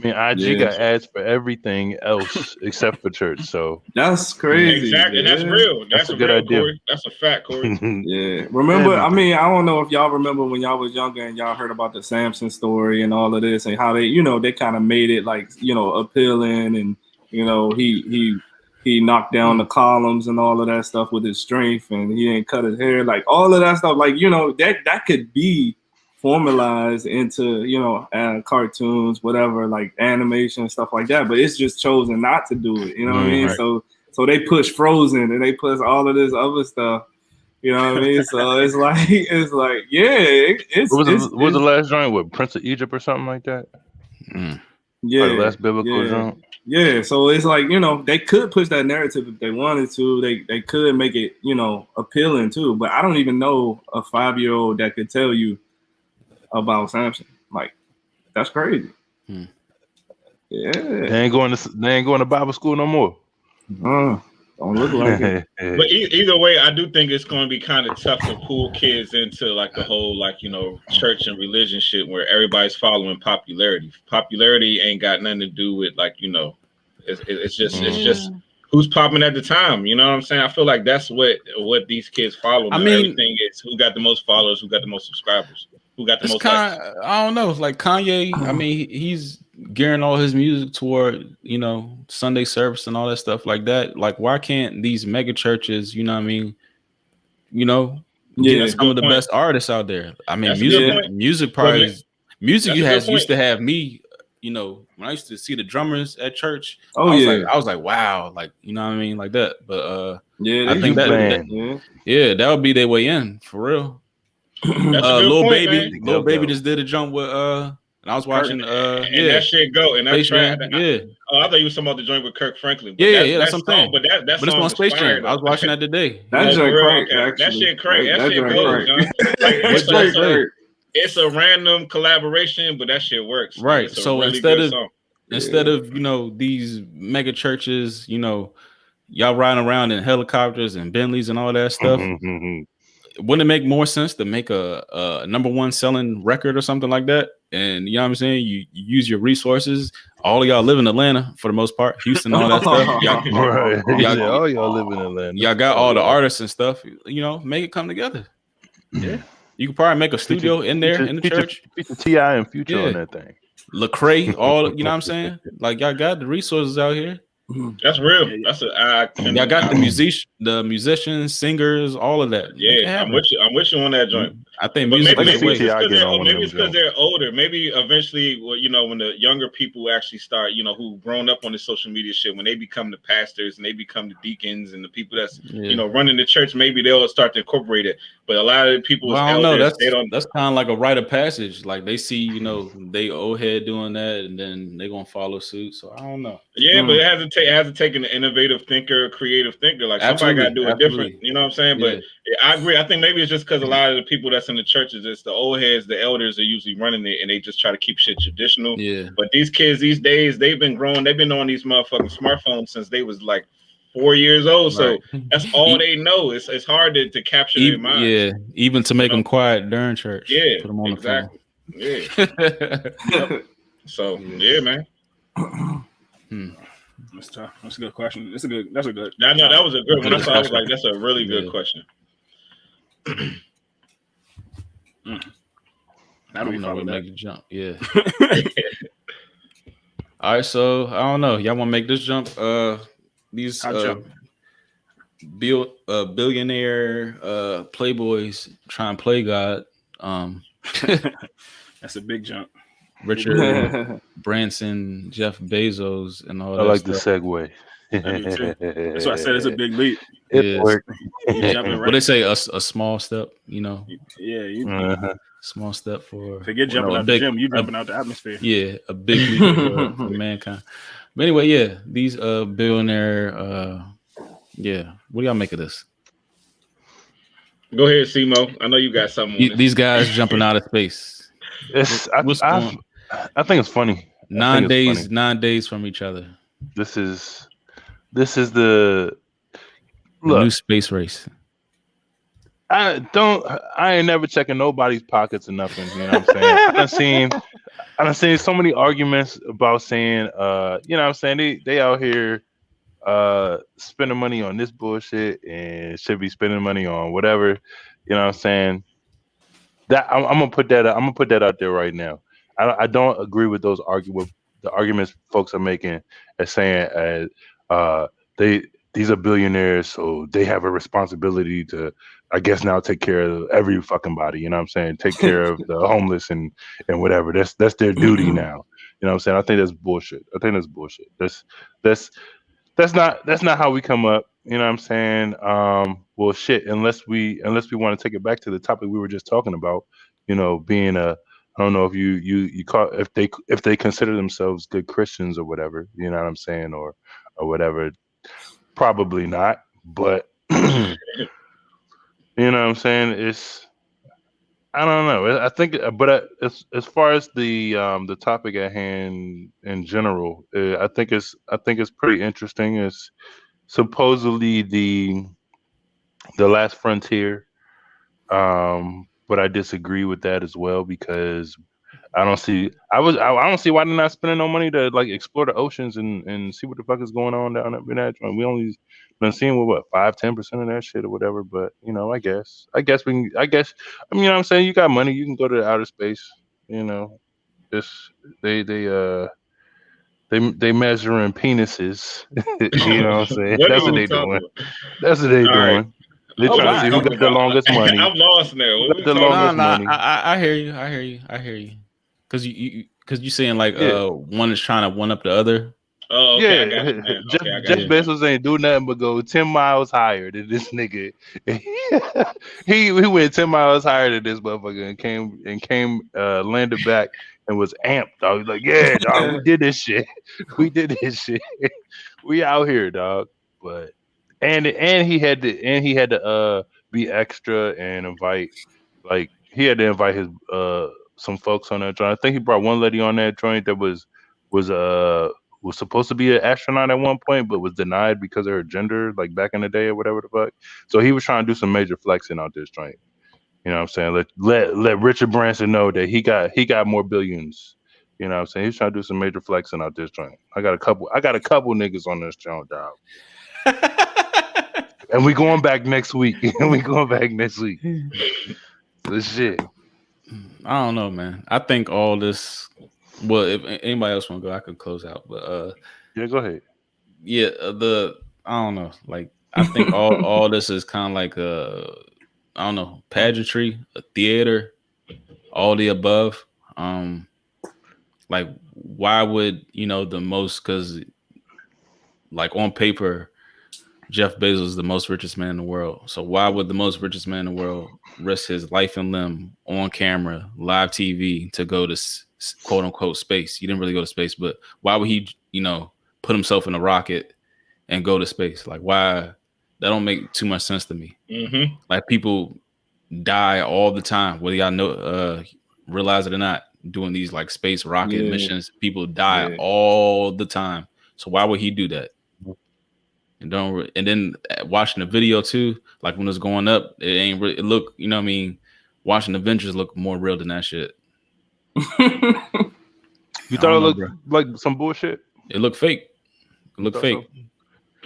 mean, IG got ads for everything else except for church. So that's crazy. Exactly, and that's real. That's a good idea. Corey. That's a fact, Corey. Yeah. Remember, I mean, I don't know if y'all remember when y'all was younger and y'all heard about the Samson story and all of this and how they kind of made it like appealing and he knocked down the columns and all of that stuff with his strength and he didn't cut his hair, like all of that stuff, like that could be formalized into cartoons, whatever, like animation, stuff like that, but it's just chosen not to do it. You know what I mean? Right. So they push Frozen and they push all of this other stuff. You know what I mean? So it's like what was the last joint with Prince of Egypt or something like that? Yeah, the last biblical joint. Yeah, so it's like they could push that narrative if they wanted to. They could make it appealing too. But I don't even know a 5-year-old that could tell you about Samson. Like that's crazy. Yeah, they ain't going to Bible school no more. Don't look like it. But either way, I do think it's going to be kind of tough to pull kids into like the whole church and religion shit where everybody's following popularity. Popularity ain't got nothing to do with it's just who's popping at the time. You know what I'm saying? I feel like that's what these kids follow. I mean, everything is who got the most followers, who got the most subscribers, who got the most. I don't know. It's like Kanye. I mean, he's gearing all his music toward Sunday service and all that stuff like that. Like, why can't these mega churches, get some of the best artists out there? I mean, music probably music used to have me. When I used to see the drummers at church, I was like, wow, like you know what I mean, like that. But I think that would be their way in for real. Lil Baby just did a jump with and I was watching that shit go and that's trash. I thought you was talking about the joint with Kirk Franklin. But that's what I'm saying. But it's on Space Jam. I was watching that today. That shit crazy. That shit goes. It's a random collaboration, but that shit works. Right. So instead of these mega churches, y'all riding around in helicopters and Bentleys and all that stuff. wouldn't it make more sense to make a number one selling record or something like that? And you know what I'm saying? You use your resources. All of y'all live in Atlanta for the most part, Houston, all that stuff. Y'all live in Atlanta. Y'all got all the artists and stuff. You know, make it come together. Yeah, you could probably make a studio in there in the church. T.I. and Future on that thing. Lecrae, all you know what I'm saying? Like y'all got the resources out here. That's real. That's y'all got the musicians, singers, all of that. Yeah, I'm with you on that joint. I think music maybe is it's because they're older. Maybe eventually, well, you know, when the younger people actually start, you know, who grown up on the social media shit, when they become the pastors and they become the deacons and the people that's you know running the church, maybe they'll start to incorporate it. But a lot of the people, I don't know. That's kind of like a rite of passage. Like they see, you know, they old head doing that, and then they gonna follow suit. So I don't know. Yeah, but it has to take an innovative thinker, creative thinker. Like somebody got to do it different. You know what I'm saying? Yeah. But I agree. I think maybe it's just because a lot of the people that's in the churches, it's the old heads, the elders are usually running it, and they just try to keep shit traditional. Yeah. But these kids these days, they've been growing. They've been on these motherfucking smartphones since they was like 4 years old. So that's all they know. It's hard to capture their mind. Yeah, even to make them quiet during church. Yeah, put them on exactly. The phone. Yeah. So yeah, man. That's tough. That's a good question. That's a good. I know that was a good one. I was like, that's a really good question. I don't know what to make the jump. Yeah. All right, so I don't know. Y'all want to make this jump? These billionaire playboys try and play God. That's a big jump. Richard Branson, Jeff Bezos, and all that. I like stuff. the segue. That's why I said it's a big leap. It worked. What they say, a small step, you know. Yeah, small step for forget jumping out the gym. You jumping out the atmosphere. Yeah, a big leap for mankind. But anyway, yeah, these billionaire, what do y'all make of this? Go ahead, Simo. I know you got something. These guys jumping out of space. I think it's funny. 9 days from each other. This is the new space race. I ain't never checking nobody's pockets or nothing. You know what I'm saying? I done seen so many arguments about saying, you know what I'm saying? They out here spending money on this bullshit and should be spending money on whatever. You know what I'm saying? That I'm gonna put that out there right now. I don't agree with those the arguments folks are making as saying these are billionaires, so they have a responsibility to, I guess, now take care of every fucking body. You know what I'm saying? Take care of the homeless and whatever. That's their duty now. You know what I'm saying? I think that's bullshit. That's not how we come up. You know what I'm saying? Well, shit. Unless we want to take it back to the topic we were just talking about. You know, being I don't know if you call if they consider themselves good Christians or whatever. You know what I'm saying? Or whatever. Probably not. But you know what I'm saying? I don't know. I think, but as far as the topic at hand in general, I think it's pretty interesting. It's supposedly the last frontier, but I disagree with that as well because I don't see why they're not spending no money to like explore the oceans and see what the fuck is going on down there in that joint. We only been seeing what 5-10% of that shit or whatever. But you know, I guess I mean, you know what I'm saying? You got money, you can go to outer space. You know, they measuring penises. You know what I'm saying? That's what they doing. That's what they doing. They trying to see who got the longest money. I'm lost now. The longest money. I hear you. Because you saying like one is trying to one up the other. Oh, okay, yeah. Jeff Bezos ain't do nothing but go 10 miles higher than this nigga. he went 10 miles higher than this motherfucker and came landed back and was amped, dog. He's like, yeah, dog, we did this shit. We out here, dog. But and he had to be extra and invite, like he had to invite his some folks on that joint. I think he brought one lady on that joint that was was supposed to be an astronaut at one point, but was denied because of her gender, like back in the day or whatever the fuck. So he was trying to do some major flexing out this joint. You know what I'm saying? Let Richard Branson know that he got more billions. You know what I'm saying? He's trying to do some major flexing out this joint. I got a couple niggas on this joint, dog. And we going back next week. This shit. I don't know, man. I think all this. Well, if anybody else want to go, I could close out. But yeah, go ahead. Yeah, I don't know. Like, I think all this is kind of like I don't know, pageantry, a theater, all the above. Like, why would the most? Because, like, on paper, Jeff Bezos is the most richest man in the world. So why would the most richest man in the world risk his life and limb on camera, live TV, to go to quote unquote space? He didn't really go to space, but why would he, put himself in a rocket and go to space? Like, why? That don't make too much sense to me. Mm-hmm. Like, people die all the time, whether y'all realize it or not, doing these like space rocket missions. People die all the time. So why would he do that? And then watching the video too, like when it's going up, it ain't really, it look, watching Avengers look more real than that shit. You thought it looked like some bullshit? It looked fake. It looked fake. So?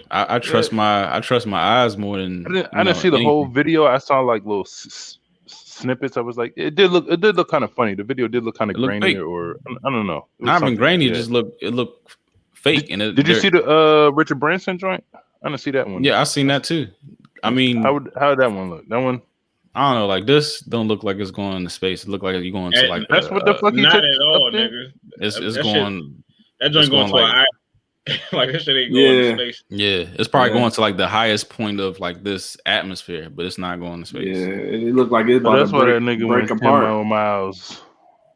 I trust my eyes more than I didn't see the whole video. I saw like little snippets. I was like, it did look kind of funny. The video did look kind of grainy, or I don't know. Not even grainy. It looked fake. Did you see the Richard Branson joint? I didn't see that one. Yeah, I seen that too. I mean, how did that one look? That one, I don't know. Like, this don't look like it's going into space. It look like you're going to like. That's what the fuck he not took at all, nigga. It's going. That joint going to like, like that shit ain't going to space. Yeah, it's probably going to like the highest point of like this atmosphere, but it's not going to space. Yeah, it looked like it's about that's to why that nigga break went apart. 10 miles.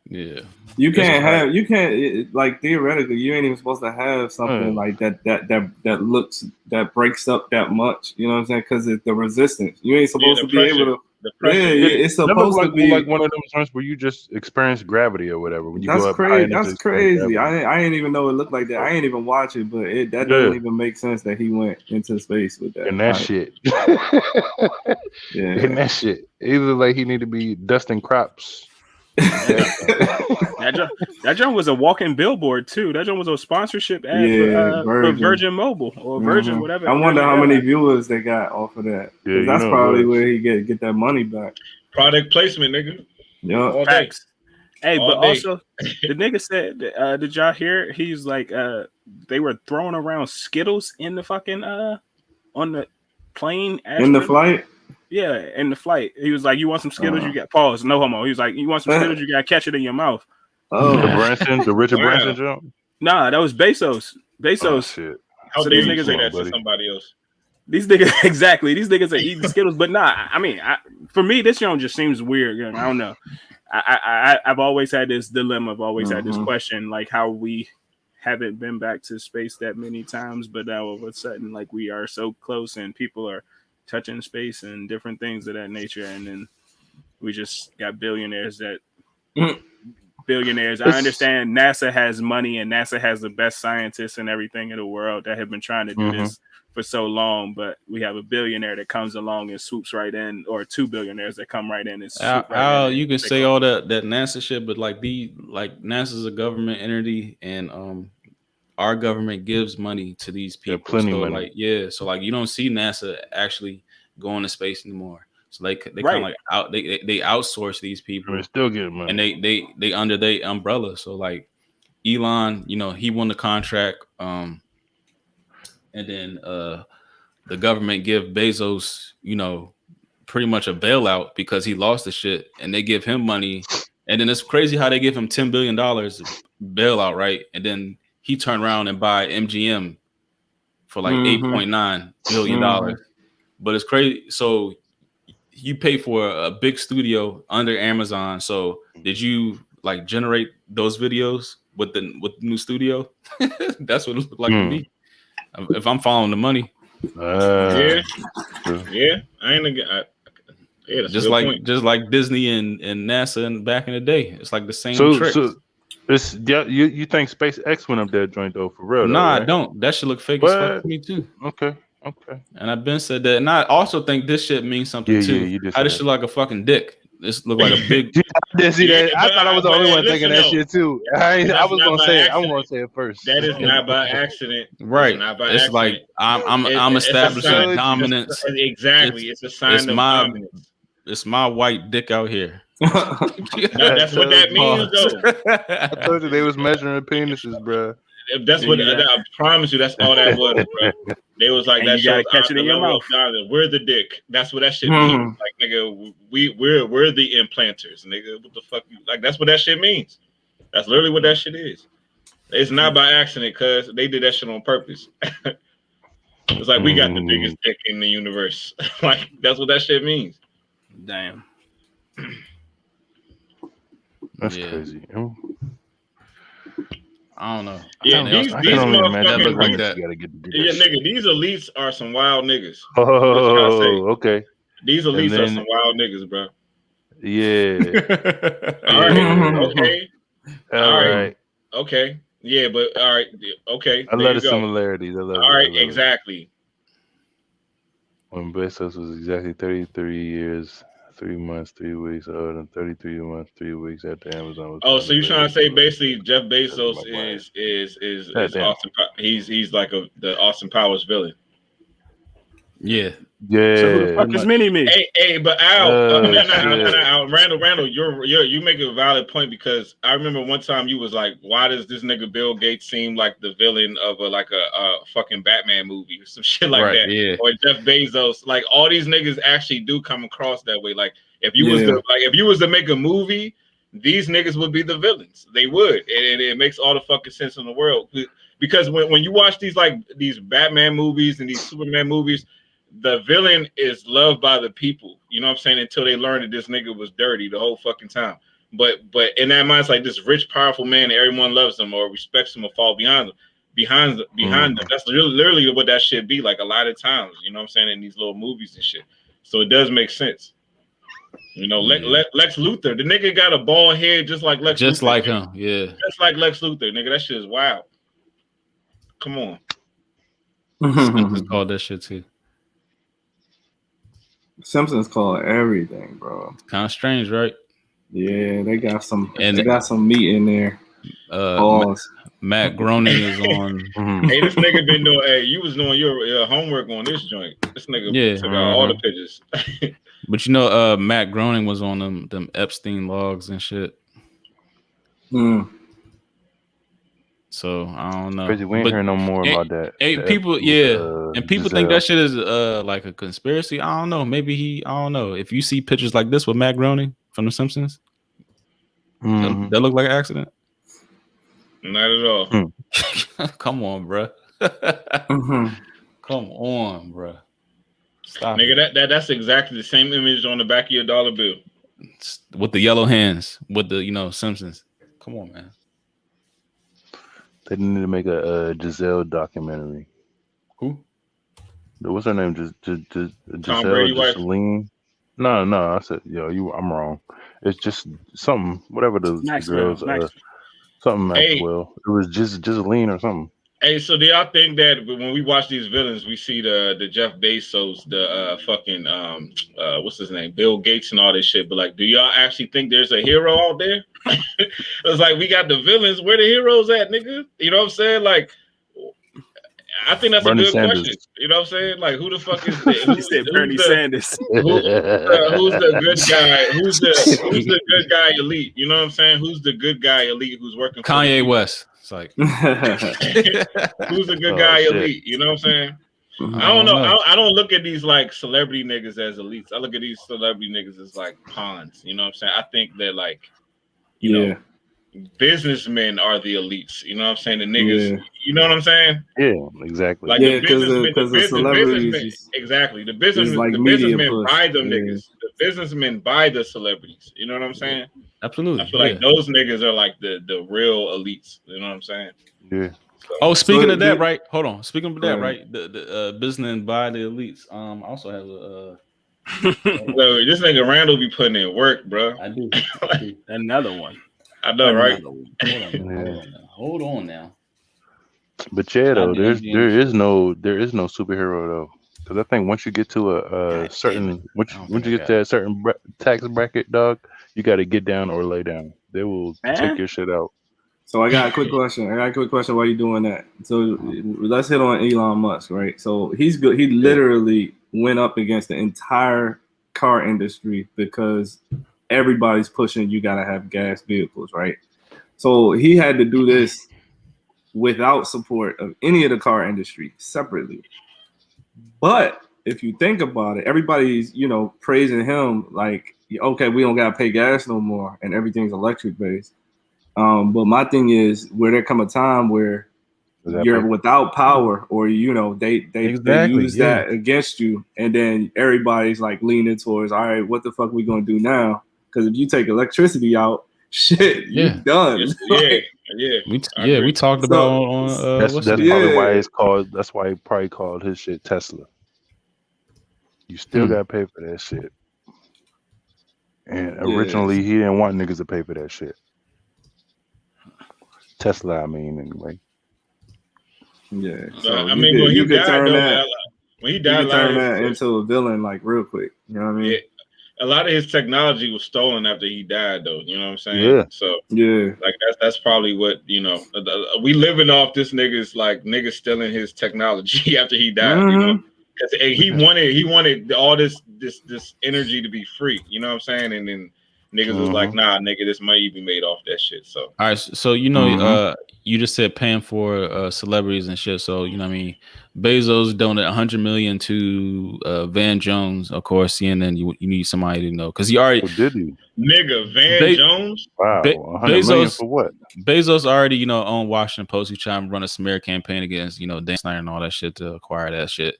Yeah, you can't like theoretically you ain't even supposed to have something like that breaks up that much. You know what I'm saying? Because it's the resistance. You ain't supposed to be able to. It's supposed to be like one of those times where you just experience gravity or whatever. When you that's go up crazy. high, That's crazy. I didn't even know it looked like that. I ain't even watch it, but that doesn't even make sense that he went into space with that. And that shit. Yeah. And that shit. Either like he need to be dusting crops. That joint was a walking billboard too. That joint was a sponsorship ad for Virgin Mobile or Virgin, whatever. I wonder how many viewers they got off of that. Yeah, that's probably where he get that money back. Product placement, nigga. Yeah, facts. Hey, All but day. also the nigga said, did y'all hear? He's like, they were throwing around Skittles in the fucking on the plane in the flight. Yeah, in the flight. He was like, you want some Skittles? You got pause. No homo. He was like, you want some Skittles? You got to catch it in your mouth. Oh, the Richard Branson joke? Nah, that was Bezos. Oh, shit. How dare you say that to somebody else? These niggas, exactly. These niggas are eating Skittles. But nah, I mean, for me, this joint just seems weird. You know, I don't know. I've always had this dilemma. I've always had this question, like how we haven't been back to space that many times, but now all of a sudden, like we are so close and people are touching space and different things of that nature, and then we just got billionaires that billionaires. I understand NASA has money and NASA has the best scientists and everything in the world that have been trying to do this for so long, but we have a billionaire that comes along and swoops right in, or two billionaires that come right in and swoop right in. You can say all that NASA shit, but like NASA's a government entity, and our government gives money to these people. Plenty so money. so like you don't see NASA actually going to space anymore. So they kind of like they outsource these people. They're still getting money, and they under their umbrella. So like Elon, he won the contract, and then the government give Bezos, pretty much a bailout because he lost the shit, and they give him money. And then it's crazy how they give him $10 billion bailout, right? And then he turned around and buy MGM for like $8.9 billion. But it's crazy. So you pay for a big studio under Amazon. So did you like generate those videos with the new studio? That's what it looked like to me. If I'm following the money. Yeah. I ain't just like Disney and NASA and back in the day. It's like the same tricks. So It's you think SpaceX went up there joint though for real? Nah, though, right? I don't. That should look fake as fuck to me too. Okay. And I've been said that, and I also think this shit means something too. You just How this shit like a fucking dick. This look like a big. I thought I was the only one thinking that shit too. I was gonna say it. I'm gonna say it first. That is not by accident, right? Not by it's accident. like I'm establishing dominance. Exactly, it's a sign of dominance. It's my white dick out here. No, that's what that means, though. I told you they was measuring penises, bro. That's what I promise you. That's all that was, bro. They was like, "That shows catch it in your mouth. We're the dick." That's what that shit means. Like, nigga, we're the implanters, nigga. What the fuck? Like, that's what that shit means. That's literally what that shit is. It's not by accident, cuz they did that shit on purpose. It's like we got the biggest dick in the universe. Like, that's what that shit means. Damn. That's crazy. I don't know. Yeah, these motherfuckers look like that. Yeah, nigga, these elites are some wild niggas. Oh, okay. These elites are some wild niggas, bro. Yeah. All right. Okay. All right. Okay. Yeah, but all right. Okay. I love the similarities. All right. Exactly. When Bezos was exactly 33 years, 3 months, 3 weeks old, and 33 months, 3 weeks after Amazon was. So you're trying to say basically Jeff Bezos is Austin? He's like the Austin Powers villain. Yeah. So who the fuck is Mini-Me? Hey, but Al, Randall, you make a valid point, because I remember one time you was like, why does this nigga Bill Gates seem like the villain of a fucking Batman movie or some shit like that? Yeah. Or Jeff Bezos, like all these niggas actually do come across that way. Like if you was to make a movie, these niggas would be the villains. They would, and it makes all the fucking sense in the world, because when you watch these Batman movies and these Superman movies, the villain is loved by the people, you know what I'm saying, until they learn that this nigga was dirty the whole fucking time. But in that mind, it's like this rich, powerful man, and everyone loves him or respects him or fall behind them. That's literally what that shit be like a lot of times, you know what I'm saying, in these little movies and shit. So it does make sense. You know, Lex Luthor, the nigga got a bald head just like Lex Luthor. Just like him, yeah. Just like Lex Luthor, nigga. That shit is wild. Come on. Simpsons called that shit too. Simpsons call everything, bro. Kind of strange, right? Yeah, they got some meat in there. Matt Groening is on. Hey, this nigga been doing. Hey, you was doing your homework on this joint. This nigga took out all the pictures. But you know, Matt Groening was on them Epstein logs and shit. So I don't know. Crazy, we ain't hearing no more about that. People think that shit is like a conspiracy. I don't know. Maybe I don't know. If you see pictures like this with Matt Groening from The Simpsons, that look like an accident. Not at all. Come on, bro. Come on, bro. Stop, nigga. That's exactly the same image on the back of your dollar bill with the yellow hands, with the Simpsons. Come on, man. They need to make a Giselle documentary. Who? What's her name? Giselle, Tom Brady wife? No. I said, I'm wrong. It's just something, whatever the girls. Something Maxwell. It was just lean or something. Hey, so do y'all think that when we watch these villains, we see the Jeff Bezos, the fucking what's his name, Bill Gates, and all this shit? But like, do y'all actually think there's a hero out there? It's like we got the villains. Where the heroes at, nigga? You know what I'm saying? Like, I think that's Bernie a good Sanders. Question. You know what I'm saying? Like, who the fuck is it? He said Bernie Sanders. Who's the good guy? Who's the good guy elite? You know what I'm saying? Who's the good guy elite who's working for Kanye West? It's like who's the good guy elite? You know what I'm saying? I don't know. I don't look at these like celebrity niggas as elites. I look at these celebrity niggas as like pawns. You know what I'm saying? I think that like, you know, businessmen are the elites. You know what I'm saying? The niggas. You know what I'm saying? Yeah, exactly. Like because the celebrities. Exactly. The businessmen buy them niggas. The businessmen buy the celebrities. You know what I'm saying? Absolutely. I feel like those niggas are like the real elites. You know what I'm saying? Yeah. So, speaking of that, right? Hold on. Speaking of that, right? The businessmen buy the elites. Also has a. This nigga Randall be putting in work, bro. I do. Another one. I know, right? Hold on now. But yeah, though, there is no superhero though, because I think once you get to a certain once you get to a certain tax bracket, dog, you got to get down or lay down. They will take your shit out. So I got a quick question. While you doing that. So let's hit on Elon Musk, right? So he's good. He literally went up against the entire car industry because everybody's pushing you got to have gas vehicles, right? So he had to do this without support of any of the car industry separately. But if you think about it, everybody's, praising him like, okay, we don't got to pay gas no more and everything's electric based. But my thing is, where there come a time where you're without power, or they use that against you, and then everybody's like leaning towards, all right, what the fuck we gonna do now? Because if you take electricity out, shit, you're done. We talked about that's probably why it's called. That's why he probably called his shit Tesla. You still gotta pay for that shit, and originally he didn't want niggas to pay for that shit. Tesla, I mean, anyway. Yeah. So I mean, when he died, turn that into a villain like real quick. You know what I mean? Yeah. A lot of his technology was stolen after he died, though. You know what I'm saying? Yeah. So like that's probably what we living off this niggas stealing his technology after he died. You know, because he wanted all this energy to be free. You know what I'm saying? And then niggas was like, nah, nigga, this money be made off that shit. So all right, so you just said paying for celebrities and shit. So what I mean, Bezos donated $100 million to Van Jones, of course. CNN, you need somebody to know because he already did he? Nigga, Van Jones. Wow, $100 million for what? Bezos already owned Washington Post. He's trying to run a smear campaign against Dan Snyder and all that shit to acquire that shit.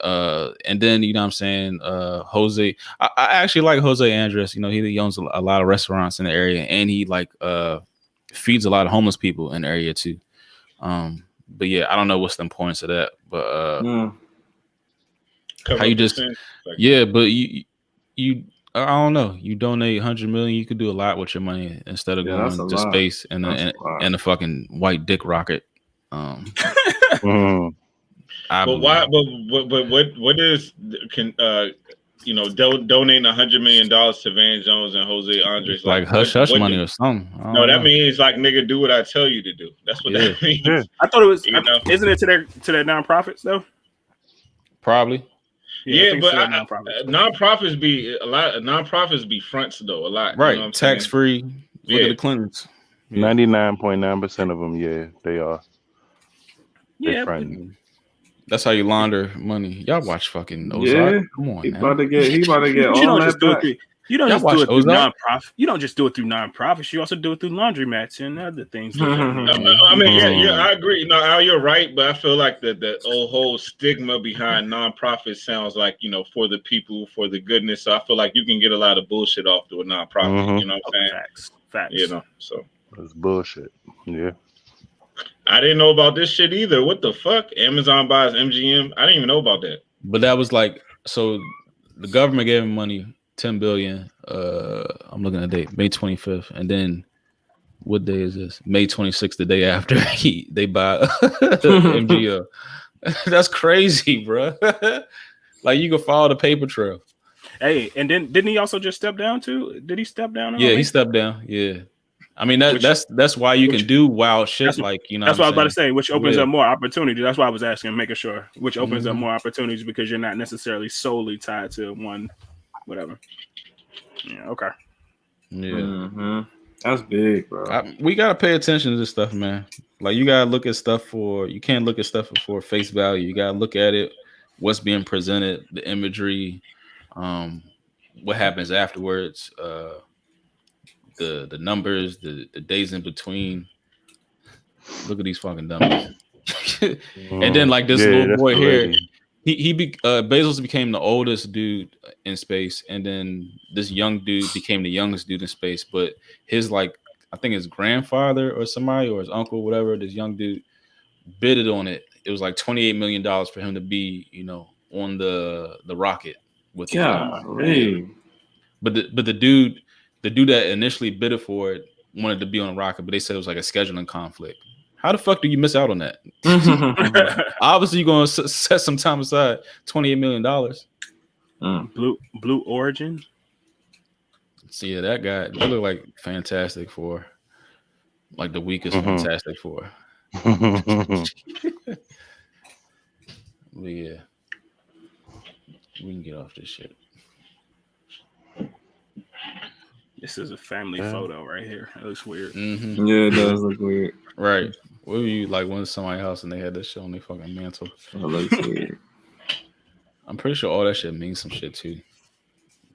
And then what I'm saying, Jose. I actually like Jose Andres. He owns a lot of restaurants in the area, and he feeds a lot of homeless people in the area too. But yeah, I don't know what's the importance of that. But how you just but you I don't know. You donate $100 million, you could do a lot with your money instead of going to space and a fucking white dick rocket. But why? But what is donating $100 million to Van Jones and Jose Andres like hush money or something? No, that means like nigga, do what I tell you to do. That's what that means. Yeah. I thought it was. Isn't it to their nonprofits though? Probably. Yeah, but nonprofits be a lot. Nonprofits be fronts though a lot. Right, you know tax free. Look at the Clintons. 99.9% of them, they are. Yeah. That's how you launder money. Y'all watch fucking Ozark. Yeah, come on. He about to get all that back. You don't just do it through nonprofit. You don't just do it through nonprofits. You also do it through laundromats and other things. I mean, I agree. No, you're right, but I feel like the whole stigma behind nonprofits sounds like for the people, for the goodness. So I feel like you can get a lot of bullshit off through a nonprofit. You know what I'm saying? Facts. So that's bullshit. Yeah. I didn't know about this shit either. What the fuck? Amazon buys MGM. I didn't even know about that. But that was so the government gave him money. $10 billion. I'm looking at the date, May 25th, and then what day is this? May 26th, the day after they buy MGO. That's crazy, bro. Like you can follow the paper trail. Hey, and then didn't he also just step down too? Did he step down? Yeah, he stepped down. Yeah, I mean that's why you can do wild shit that's what I was about to say, which opens up more opportunity. That's why I was asking, making sure, which opens up more opportunities because you're not necessarily solely tied to one. Whatever. Yeah. Okay. Yeah. That's big, bro. We gotta pay attention to this stuff, man. Like you gotta look at stuff you can't look at stuff for face value. You gotta look at it, what's being presented, the imagery, what happens afterwards, the numbers, the days in between. Look at these fucking dummies. And then like this little boy here. Bezos became the oldest dude in space, and then this young dude became the youngest dude in space. But his I think his grandfather or somebody or his uncle, whatever, this young dude bidded on it. It was like $28 million for him to be, on the rocket with him. Yeah, But the dude that initially bidded for it wanted to be on a rocket, but they said it was like a scheduling conflict. How the fuck do you miss out on that? Obviously, you're going to set some time aside, $28 million. Blue Origin. So yeah, that guy, they look like Fantastic Four. Like the weakest Fantastic Four. But yeah. We can get off this shit. This is a family photo right here. It looks weird. Mm-hmm. Yeah, it does look weird. Right. What were you like went to somebody's house and they had that shit on their fucking mantle? That looks weird. I'm pretty sure all that shit means some shit too.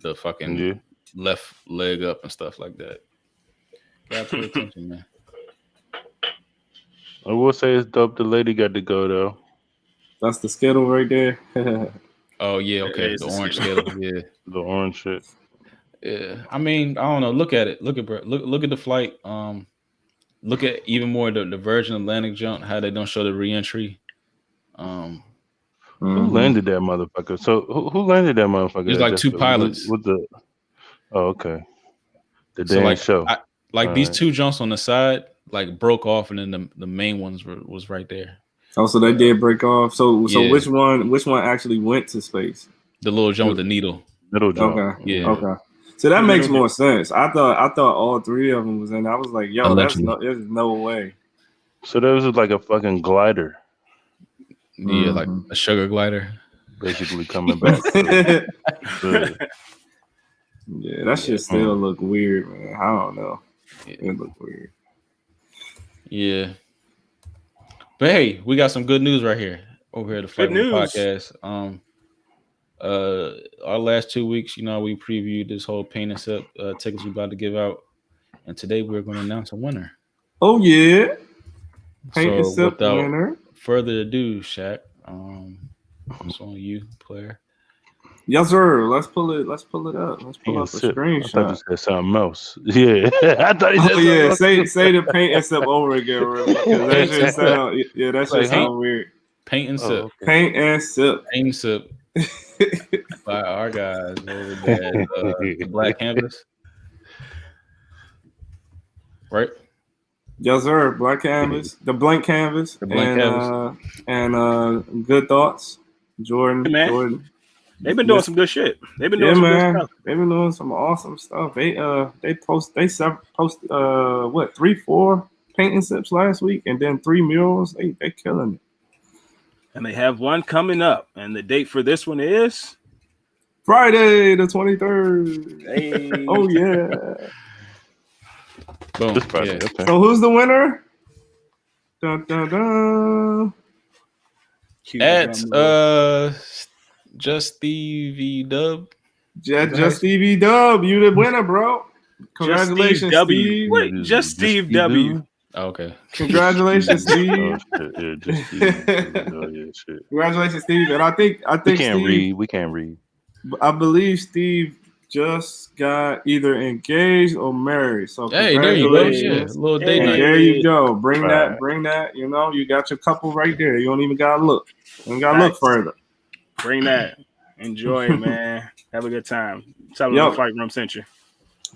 The fucking left leg up and stuff like that. Gotta pay attention, man. I will say it's dope. The lady got to go though. That's the Skittle right there. Oh yeah, okay. The orange Skittle, yeah. The orange shit. Yeah. I mean, I don't know. Look at it. Look at the flight. Look at even more the Virgin Atlantic jump, how they don't show the re-entry. Who landed that motherfucker? So who landed that motherfucker? There's like two pilots. With the okay. The damn show. These two jumps on the side like broke off, and then the main ones was right there. Oh, so they did break off. So yeah. which one actually went to space? The little jump with the needle. Middle jump. Okay. Yeah. Okay. So that makes more sense. I thought all three of them was in. I was like, yo, there's no way. So that was like a fucking glider. Yeah, like a sugar glider. Basically coming back. Yeah, that shit still look weird, man. I don't know. It look weird. Yeah. But hey, we got some good news right here over here at the Flight Podcast. Our last 2 weeks, we previewed this whole paint and sip tickets we're about to give out, and today we're going to announce a winner. Oh yeah, paint and sip winner. Further ado, Shaq, it's on you, player. Yes, sir. Let's pull it up. Let's pull up the screenshot. I thought you said something else. Yeah, I thought he said say the paint and sip over again, really, because that shit sound that shit sound weird. Paint and sip. Okay. Paint and sip. Paint and sip. By our guys over there, the Black Canvas, right? Yes, sir. Black Canvas, the blank canvas, and Good Thoughts. Jordan. They've been doing some good shit. They've been doing some good stuff. They've been doing some awesome stuff. They post 3-4 paint and sips last week, and then 3 murals. They killing it. And they have one coming up, and the date for this one is Friday the 23rd. Hey. Oh yeah. Boom. This Friday. Yeah. Okay. So who's the winner? Dun, dun, dun. At Just Stevie Dub. Just Stevie Dub, you the winner, bro. Congratulations, Steve. Wait, just Steve W. Oh, okay. Congratulations, Steve. Shit. Congratulations, Steve. And I think We can't read. I believe Steve just got either engaged or married. So hey, there you go. Yeah, a little date night. There you go. Bring that. You got your couple right there. You don't even gotta look. You don't gotta look further. Bring that. Enjoy it, man. Have a good time. Tell them the Fight Room sent you.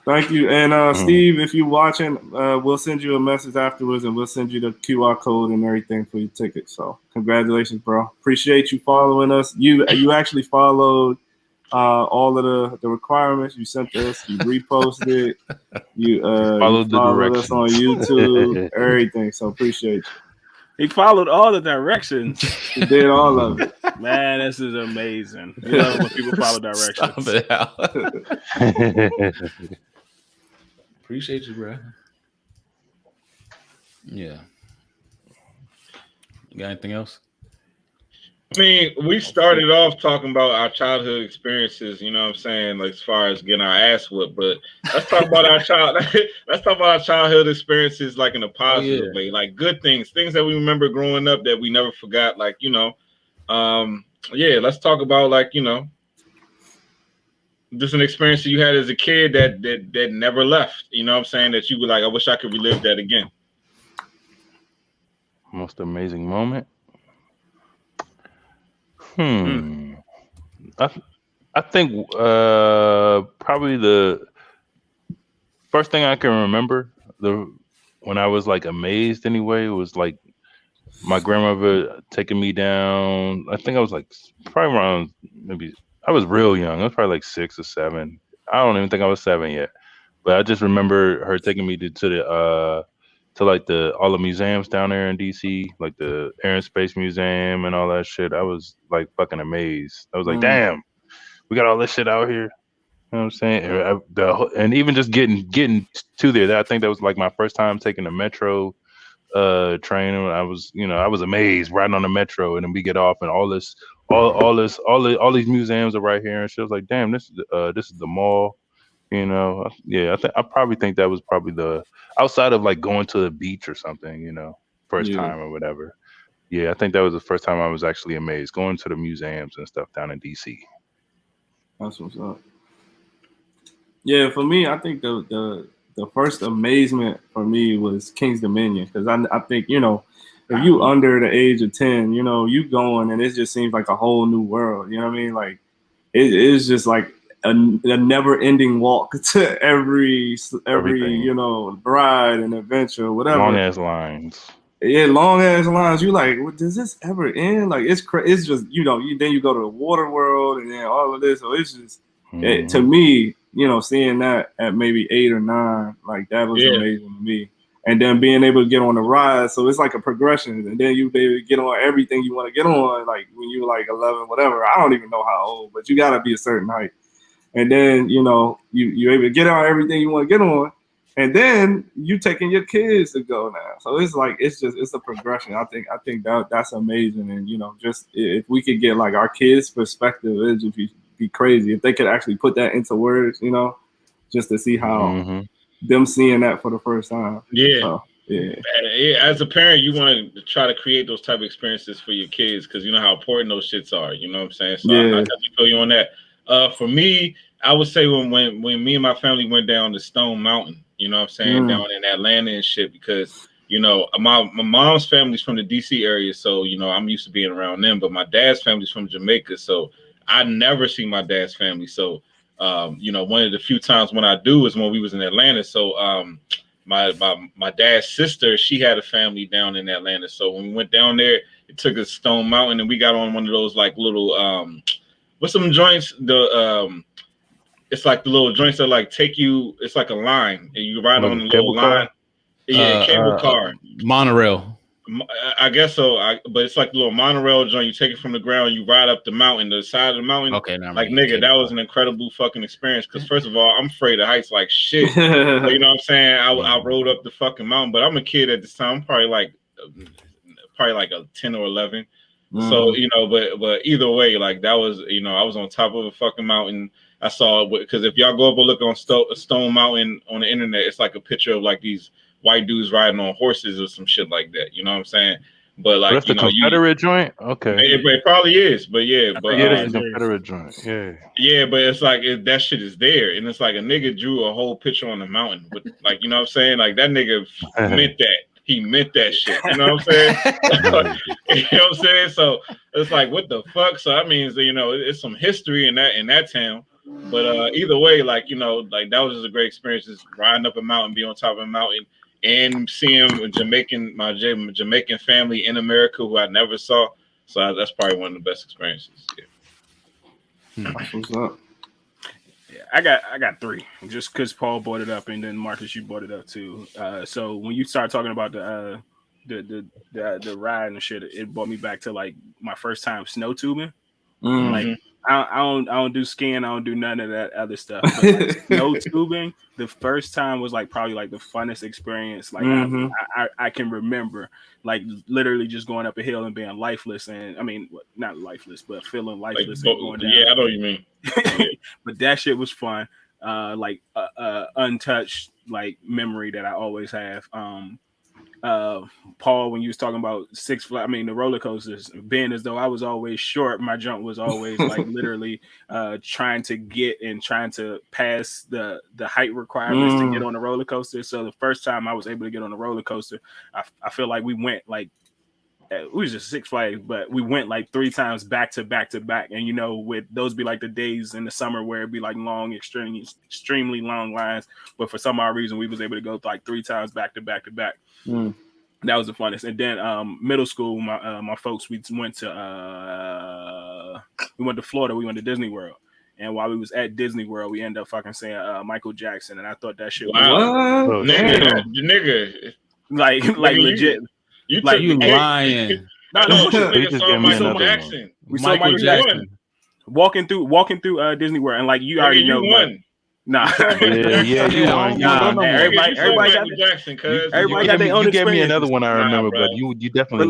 Thank you. And Steve, if you're watching, we'll send you a message afterwards, and we'll send you the QR code and everything for your ticket. So congratulations, bro. Appreciate you following us. You actually followed all of the requirements you sent us. You reposted. You followed us on YouTube. Everything. So appreciate you. He followed all the directions. He did all of it. Man, this is amazing. You love when people follow directions. Stop it out. Appreciate you, bro. Yeah. You got anything else? I mean, we started off talking about our childhood experiences, you know what I'm saying, like as far as getting our ass whooped, but let's talk about our childhood experiences like in a positive way, like good things that we remember growing up that we never forgot, like, let's talk about like, just an experience that you had as a kid that never left, you know what I'm saying, that you were like, I wish I could relive that again. Most amazing moment. I think probably the first thing I can remember when I was like amazed anyway, it was like my grandmother taking me down. I think I was like probably around maybe I was real young. I was probably like 6 or 7. I don't even think I was 7 yet. But I just remember her taking me to the to like all the museums down there in DC, like the Air and Space Museum and all that shit. I was like fucking amazed. I was like, damn, we got all this shit out here. You know what I'm saying? And even just getting to there, I think that was like my first time taking the metro train. And I was amazed riding on the metro, and then we get off, and all these museums are right here, and she was like, damn, this is the mall. Yeah, I probably think that was probably the outside of like going to the beach or something, first time or whatever. Yeah, I think that was the first time I was actually amazed going to the museums and stuff down in DC. That's what's up. Yeah, for me, I think the first amazement for me was King's Dominion, because I think if you under the age of 10, you going and it just seems like a whole new world. You know what I mean? Like it's just like a never-ending walk to every ride and adventure, whatever. Long ass lines. Yeah, long ass lines. You like, well, does this ever end? Like it's it's just then you go to the water world and then all of this. So it's just to me, seeing that at maybe 8 or 9, like that was amazing to me. And then being able to get on the ride, so it's like a progression. And then you be able to get on everything you want to get on, like when you're like 11, whatever. I don't even know how old, but you gotta be a certain height. And then you're able to get on everything you want to get on, and then you taking your kids to go now. So it's like it's a progression. I think that's amazing. And just if we could get like our kids' perspective, it'd just be crazy if they could actually put that into words. Just to see how them seeing that for the first time. Yeah. So, yeah. As a parent, you want to try to create those type of experiences for your kids because you know how important those shits are. You know what I'm saying? So I definitely feel you on that. For me, I would say when me and my family went down to Stone Mountain, you know what I'm saying, down in Atlanta and shit, because my mom's family's from the DC area, so I'm used to being around them, but my dad's family's from Jamaica, so I never see my dad's family. So one of the few times when I do is when we was in Atlanta. So my dad's sister, she had a family down in Atlanta, so when we went down there, it took us Stone Mountain, and we got on one of those like little what's some joints? It's like the little joints that like take you. It's like a line, and you ride on the little line. Yeah, cable car, monorail. I guess so. But it's like the little monorail joint. You take it from the ground, you ride up the mountain, the side of the mountain. Okay, now like nigga, that was an incredible fucking experience. Because first of all, I'm afraid of heights like shit. So, you know what I'm saying? I rode up the fucking mountain, but I'm a kid at this time. I'm probably like a 10 or 11. So but either way, like that was I was on top of a fucking mountain. I saw it because if y'all go up and look on Stone Mountain on the internet, it's like a picture of like these white dudes riding on horses or some shit like that. You know what I'm saying? But like that's the Confederate joint. Okay, it probably is. But yeah, but it's a Confederate joint. Yeah, but it's like that shit is there, and it's like a nigga drew a whole picture on the mountain. But like you know what I'm saying? Like that nigga meant that. He meant that shit. You know what I'm saying? You know what I'm saying? So it's like, what the fuck? So that means it's some history in that town. But either way, like like that was just a great experience, just riding up a mountain, be on top of a mountain, and seeing my Jamaican family in America who I never saw. So that's probably one of the best experiences. Yeah. What's up? Yeah, I got 3, just because Paul brought it up, and then Marcus, you brought it up too. So when you start talking about the ride and shit, it brought me back to like my first time snow tubing. Like I don't do skiing, I don't do none of that other stuff. But like snow tubing, the first time was like probably like the funnest experience. Like I can remember, like literally just going up a hill and being lifeless, and I mean not lifeless, but feeling lifeless. Like, and going down. Yeah, I know what you mean. But that shit was fun. Untouched like memory that I always have. Paul, when you was talking about the roller coasters, being as though I was always short, my jump was always like literally trying to pass the height requirements to get on the roller coaster. So the first time I was able to get on the roller coaster, I feel like we went like we was just Six Flags, but we went like 3 times back to back to back. And you know, with those be like the days in the summer where it'd be like long, extremely long lines. But for some odd reason, we was able to go like 3 times back to back to back. That was the funnest. And then middle school, my folks, we went to Florida. We went to Disney World. And while we was at Disney World, we ended up fucking saying Michael Jackson, and I thought that shit was nigga. Like legit. You lying. No, Michael Jackson. We saw Michael Jackson walking through Disney World, and like you already know. Won. Nah, you won. Everybody got their own. You gave me another one I remember, but you definitely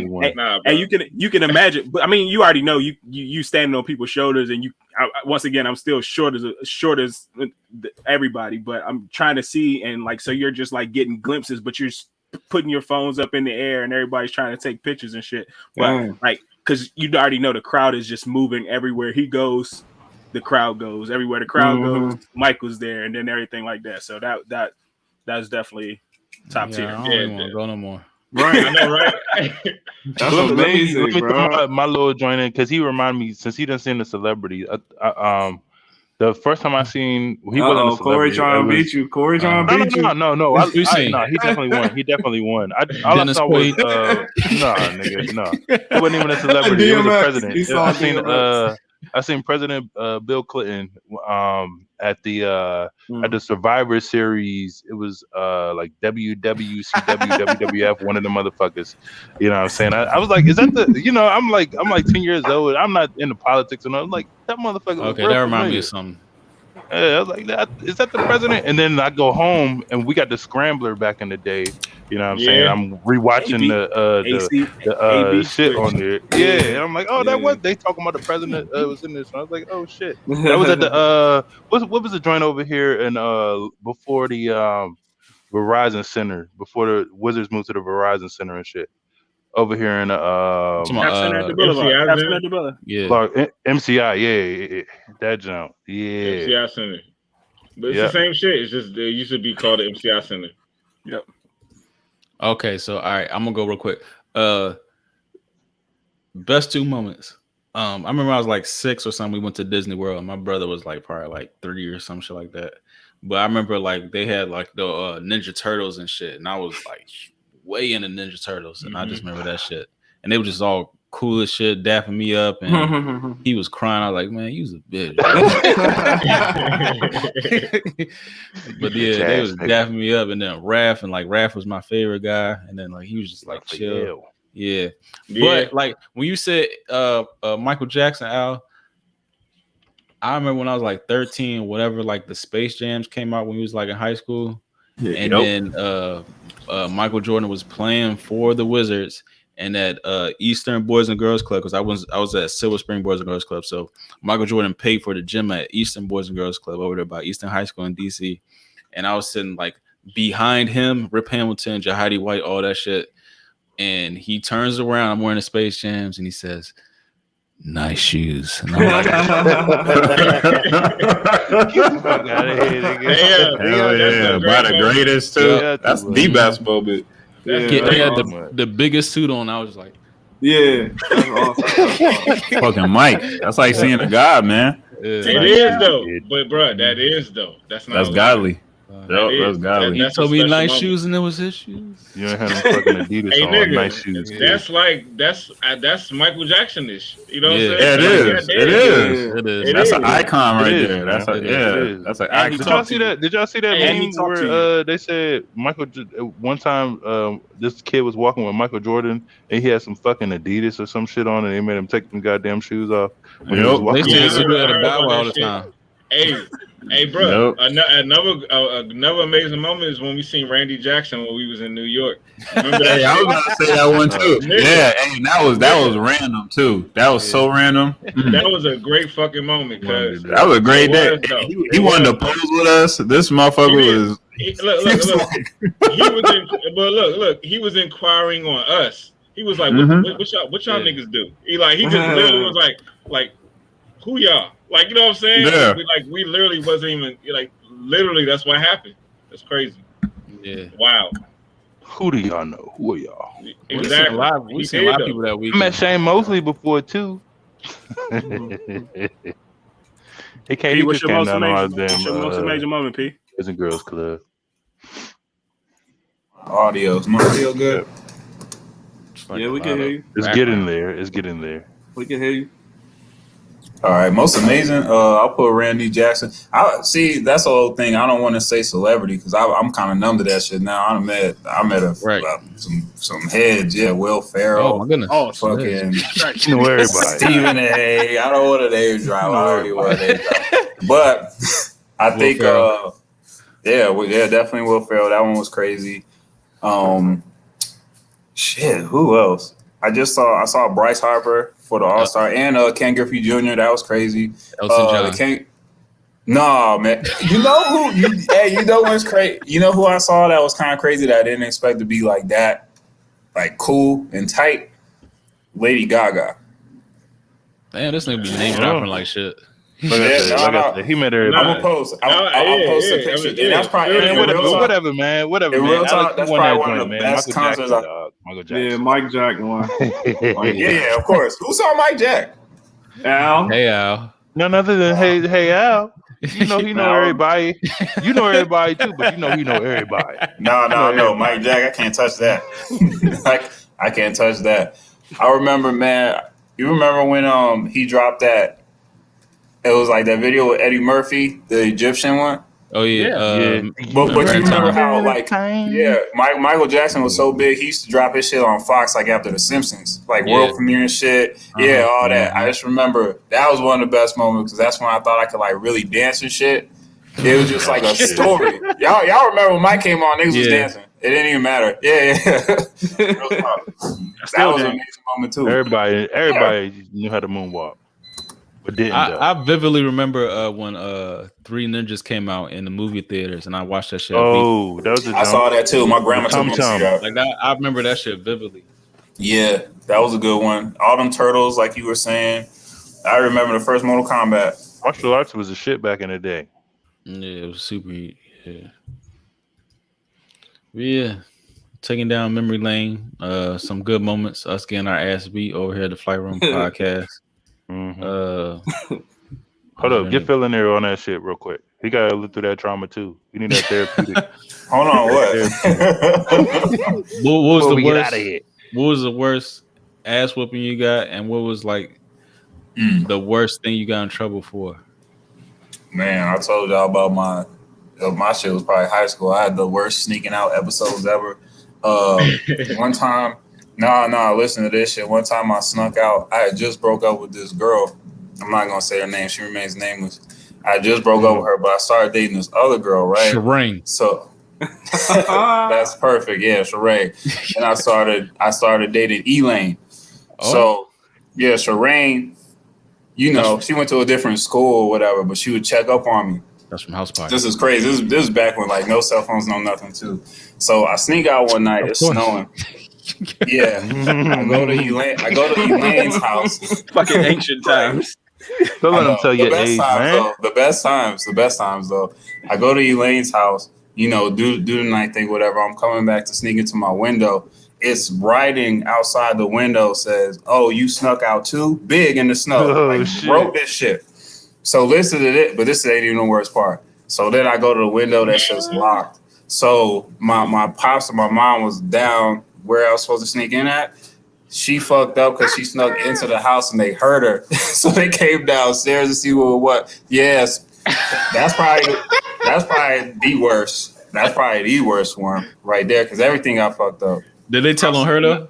won. And you can imagine. But I mean, you already know you standing on people's shoulders, and once again, I'm still short as everybody, but I'm trying to see, and like so you're just like getting glimpses, but you're putting your phones up in the air, and everybody's trying to take pictures and shit. But like, because you already know the crowd is just moving everywhere he goes. The crowd goes everywhere. The crowd goes. Michael's there, and then everything like that. So that's definitely top tier. I don't want to go no more. Right, I know, right? That's amazing, let me bro. my little joint in because he reminded me since he done seen the celebrity. The first time I seen he wasn't a celebrity. Corey trying to beat you. Corey trying to beat you. No. No, he definitely won. He definitely won. All I saw was nigga, no. He wasn't even a celebrity. He was a president. I seen President Bill Clinton at the Survivor Series. It was like WWCW, WWF, one of the motherfuckers. You know what I'm saying? I was like, is that the? You know, I'm like 10 years old. I'm not into politics, and I'm like that motherfucker. Okay, that reminds me of something. Yeah, I was like, is that the president? And then I go home, and we got the Scrambler back in the day. You know what I'm saying? I'm rewatching the shit on there. Yeah, and I'm like, oh, that was they talking about the president was in this. And I was like, oh shit, that was at the what was the joint over here and before the Verizon Center, before the Wizards moved to the Verizon Center and shit. Over here in MCI, yeah, that jump, yeah, MCI Center, but it's the same shit. It's just it used to be called the MCI Center. Yep. Okay, so all right, I'm gonna go real quick. Best 2 moments. I remember I was like 6 or something. We went to Disney World. And my brother was like probably like 3 or some shit like that. But I remember like they had like the Ninja Turtles and shit, and I was like way into Ninja Turtles, and I just remember that shit. And they were just all cool as shit, dapping me up, and he was crying. I was like, man, you's a bitch. But yeah, they was dapping me up, and then Raph was my favorite guy, and then like he was just like chill. Yeah. But like when you said Michael Jackson, Al, I remember when I was like 13, whatever, like the Space Jams came out when he was like in high school. And then Michael Jordan was playing for the Wizards and at Eastern Boys and Girls Club, because I was at Silver Spring Boys and Girls Club. So Michael Jordan paid for the gym at Eastern Boys and Girls Club over there by Eastern High School in DC. And I was sitting like behind him, Rip Hamilton, Jahidi White, all that shit. And he turns around, I'm wearing the Space Jams, and he says, nice shoes. And I'm like, Get the fuck out of here, nigga. By the greatest too. Yeah, that's the best moment. They had the biggest suit on. I was like, yeah, that's awesome. Fucking Mike. That's like seeing a god, man. It is though, but bro, that is though. That's godly. That's godly. He told me nice shoes, and it was his shoes. You ain't had no fucking Adidas on. Nigga, nice shoes. That's like that's Michael Jackson-ish. You know what I'm saying? Yeah, it is. That's an icon right there. That's an icon. Did y'all see that meme where they said Michael one time this kid was walking with Michael Jordan and he had some fucking Adidas or some shit on and they made him take them goddamn shoes off. They say he at a Bow Wow all the time. Hey, bro. Another amazing moment is when we seen Randy Jackson when we was in New York. Remember that? Hey, I was gonna say that one too. Yeah, and that was random too. That was so random. That was a great fucking moment because that was a great day. He wanted to pose with us. This motherfucker was. Look. He was inquiring on us. He was like, "What y'all niggas do?" He just literally was like, "Who y'all?" Like, you know what I'm saying? Yeah. We literally wasn't even literally that's what happened. That's crazy. Yeah. Wow. Who do y'all know? Who are y'all? We've seen a lot of people that I weekend. met Shane Mosley before too. He came. He just came down on our damn. What's your most amazing moment, P? Boys and Girls Club. Audio. Is my audio good? Like yeah, we can hear you. It's getting there. It's getting there. We can hear you. All right, most amazing. I'll put Randy Jackson. I see. That's the whole thing. I don't want to say celebrity because I'm kind of numb to that shit now. I met some heads. Yeah, Will Ferrell. Oh my goodness. Oh, fucking You know everybody. Stephen A. I don't want to name drop. I already want to name drop. But I think, definitely Will Ferrell. That one was crazy. Shit. Who else? I saw Bryce Harper for the All-Star and Ken Griffey Jr. That was crazy. Elton John. No, man. You know who? You know what's crazy? You know who I saw that was kind of crazy that I didn't expect to be like that, like cool and tight? Lady Gaga. Damn, this nigga be name dropping like shit. He met everybody. I'm gonna post. I'll post a picture. And that's probably whatever, man. Whatever, in man. real talk, that's probably one of the best concerts. Michael Jackson. Yeah, Mike Jack won. Yeah, of course. Who saw Mike Jack? Al. Hey, Al. None other than hey Al. You know he know everybody. You know everybody too, but you know he know everybody. No. Mike Jack, I can't touch that. I can't touch that. I remember, man. You remember when he dropped that? It was like that video with Eddie Murphy, the Egyptian one. Oh yeah. But you remember how Michael Jackson was so big, he used to drop his shit on Fox like after The Simpsons, like world premiere shit. All that. I just remember that was one of the best moments because that's when I thought I could like really dance and shit. It was just like a story. Y'all remember when Mike came on, niggas was dancing. It didn't even matter. Yeah. That was an amazing moment too. Everybody knew how to moonwalk. I vividly remember when Three Ninjas came out in the movie theaters, and I watched that shit. Oh, that was I saw that too. My grandma told me to see that. Like that, I remember that shit vividly. Yeah, that was a good one. All them turtles, like you were saying. I remember the first Mortal Kombat. Martial arts was a shit back in the day. Yeah, it was super. Yeah. Taking down memory lane. Some good moments. Us getting our ass beat over here at the Flight Room podcast. Mm-hmm. Hold up, get Phil in there on that shit real quick. He gotta live through that trauma too. You need that therapeutic. Hold on, what? What was the worst? What was the worst ass whooping you got, and what was like the worst thing you got in trouble for? Man, I told y'all about my shit was probably high school. I had the worst sneaking out episodes ever. One time. No, listen to this shit. One time I snuck out. I had just broke up with this girl. I'm not going to say her name. She remains nameless. I just broke up with her, but I started dating this other girl, right? Shireen. So that's perfect. Yeah, Shireen. And I started dating Elaine. Oh. So, yeah, Shireen, you know, she went to a different school or whatever, but she would check up on me. That's from House Party. This is crazy. This is back when, like, no cell phones, no nothing, too. So I sneak out one night. It's snowing. Yeah, I go to Elaine's house. Fucking ancient times. Don't let them tell you age, man. The best times though. I go to Elaine's house. You know, do the night thing, whatever. I'm coming back to sneak into my window. It's writing outside the window says, "Oh, you snuck out too?" Big in the snow. Wrote this shit. So listen to it, but this ain't even the worst part. So then I go to the window that's just locked. So my pops and my mom was down where I was supposed to sneak in at. She fucked up because she snuck into the house and they heard her. So they came downstairs to see what. Yes, that's probably the worst. That's probably the worst one right there because everything got fucked up. Did they tell on her though?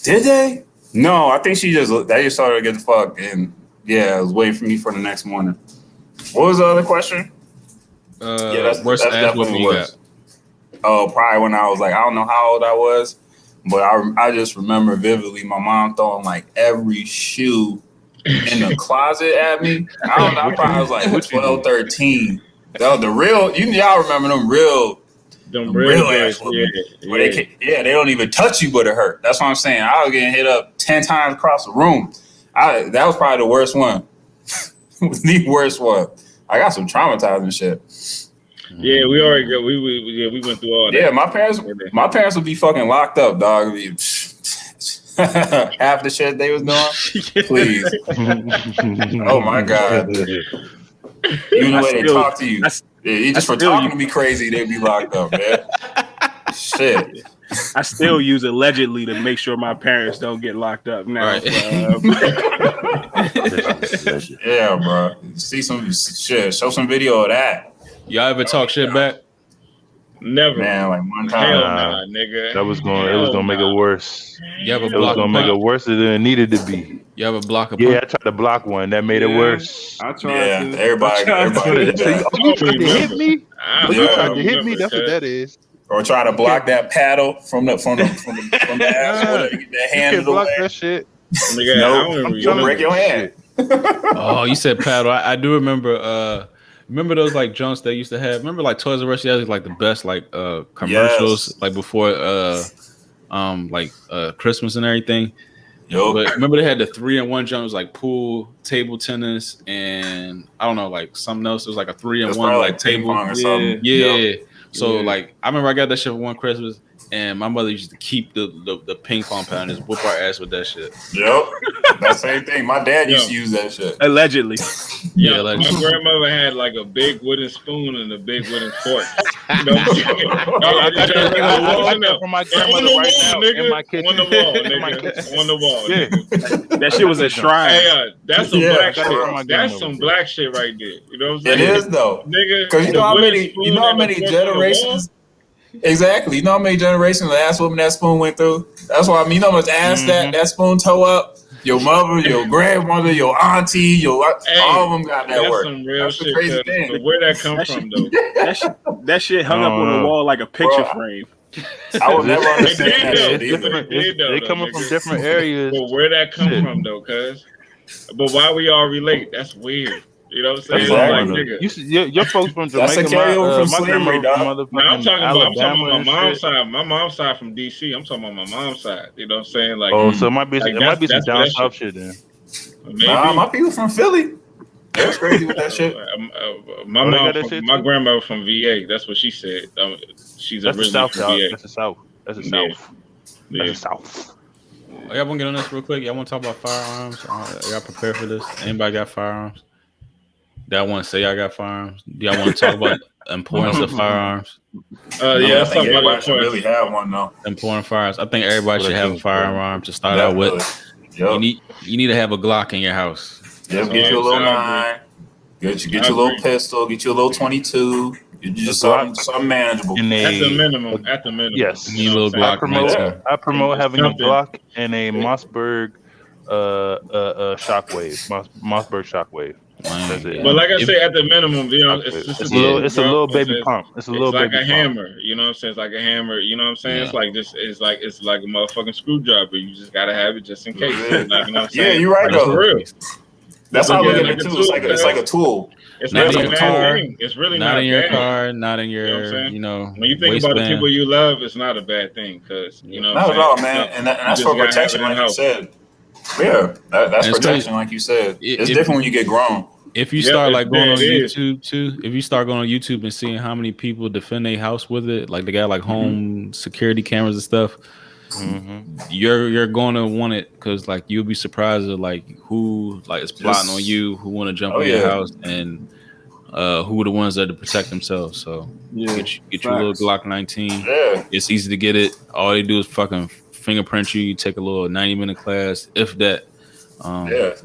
Did they? No, I think they just told her to get the fuck and I was waiting for me for the next morning. What was the other question? That's definitely worse. Oh, probably when I was like, I don't know how old I was, but I just remember vividly my mom throwing like every shoe in the closet at me. I don't know, I probably was like 12, 13. Y'all remember them real ass whooping. They don't even touch you but it hurt. That's what I'm saying. I was getting hit up 10 times across the room. That was probably the worst one. The worst one. I got some traumatizing shit. Yeah, we already go. We went through all that. Yeah, my parents would be fucking locked up, dog. Half the shit they was doing. Please. Oh my God. Even the way they talk to you. Just for talking to me crazy, they'd be locked up, man. Shit. I still use allegedly to make sure my parents don't get locked up now. Right. Yeah, bro. See some shit. Show some video of that. Y'all ever talk shit back? Never, man. Like one time, hell nah, nigga. That was gonna make it worse. You ever It was gonna make it worse than it needed to be. You ever block a Yeah, I tried to block one. That made it worse. I tried to. Everybody did that. You tried to hit me? You Yeah. tried to hit me? That's what that is. Or try to block that paddle from the asshole to get that You hand can't of the block way. that shit. Nigga, No, you'll break your hand. Oh, you said paddle. I do remember. Remember those like junks they used to have? Remember like Toys R Us had like the best like commercials like before Christmas and everything. Yo, But remember they had the 3-in-1 junk. It was like pool, table tennis, and I don't know like something else. It was like a 3-in-1 like ping table. pong or something. Yeah. So Yeah. like I remember I got that shit for one Christmas, and my mother used to keep the ping pong pad and just whoop our ass with that shit. Yep. That same thing. My dad used to use that shit. Allegedly. Yeah, Yeah, like- my grandmother had like a big wooden spoon and a big wooden fork. You know what I'm saying? I got that from my On grandmother the right wall, now nigga. in my kitchen. On the wall, In my nigga. kitchen. On the wall. Yeah. Nigga. That shit was a shrine. Hey, that's some Yeah, black I got it from my shit. That's grandmother, some bro. black shit right there. You know what I'm It saying? is though. Nigga. Because you know how the wooden many spoon and the fork on the generations. Exactly. You know how many generations of ass whooping that spoon went through? That's why I mean, you know how much ass that spoon toe up? Your mother, your grandmother, your auntie, all of them got that That's work. some real That's the shit. crazy But thing. where that come from, though? That shit hung up on the wall like a picture frame. I would never They understand did, that though. shit They either. did, though, They coming from nigga. different areas. But where that come Shit. from, though, cuz? But why we all relate? That's weird. You know what I'm saying? Exactly. Like, nigga. You see, your folks from That's Jamaica. a carryover from My slavery, grandmother dog. from No, I'm talking about Alabama my mom's shit. side. My mom's side from DC. I'm talking about my mom's side. You know what I'm saying? Like, Oh, so it might be like, it might be some that's down that south shit then. maybe. Nah, my people from Philly. That's crazy with that shit. My Oh, they mom, got that shit my too? grandmother from VA. That's what she said. She's That's the originally south from south. VA. That's the south. That's the Yeah. south. Yeah. That's the south. Oh, y'all want to get on this real quick? Y'all want to talk about firearms? Y'all prepared for this? Anybody got firearms? Do y'all want to say y'all got firearms? Do y'all want to talk about the importance of firearms? Yeah, I let's talk think about everybody that should first. really have one though. Important firearms. I think everybody should have a firearm to start out Definitely. with. Yep. You need to have a Glock in your house. Yep. Get you a little I 9. Get you a little pistol. Get you a little 22. You just something manageable. In At the a minimum. At the minimum. yes. You need a little know what I'm Glock. saying? I promote having a Something. Glock and a Mossberg shockwave. Mossberg shockwave. That's it. But like I say, at the minimum, you know, it's just It's a little baby pump. It's a little like baby a pump. hammer, you know what I'm saying? It's like a hammer, you know what I'm saying? Yeah. It's like this. It's like a motherfucking screwdriver. You just gotta have it just in case. Yeah. Like, you know what I'm Yeah, saying? you're right That's though. for real. That's how I look at Like it a too. tool, It's like a tool. It's Not not in a your bad car, thing. It's really not in your bad. car, not in You know what I'm your, saying? When you think about the waistband. people you love, it's not a bad thing because you know. Not what at all, I'm man. saying? And that's You for just gotta have protection, it like you in-house. said. Yeah, that's And it's protection, like you said. It's If- different when you get grown. If you Yep, start it's like going on bad, it is. YouTube too, if you start going on YouTube and seeing how many people defend their house with it, like they got like home security cameras and stuff, you're going to want it because like you'll be surprised at like who like is plotting on you, who want to jump in your house, and who are the ones that to protect themselves. So get you a little Glock 19. Yeah. It's easy to get it. All they do is fucking fingerprint you. You take a little 90-minute class, if that.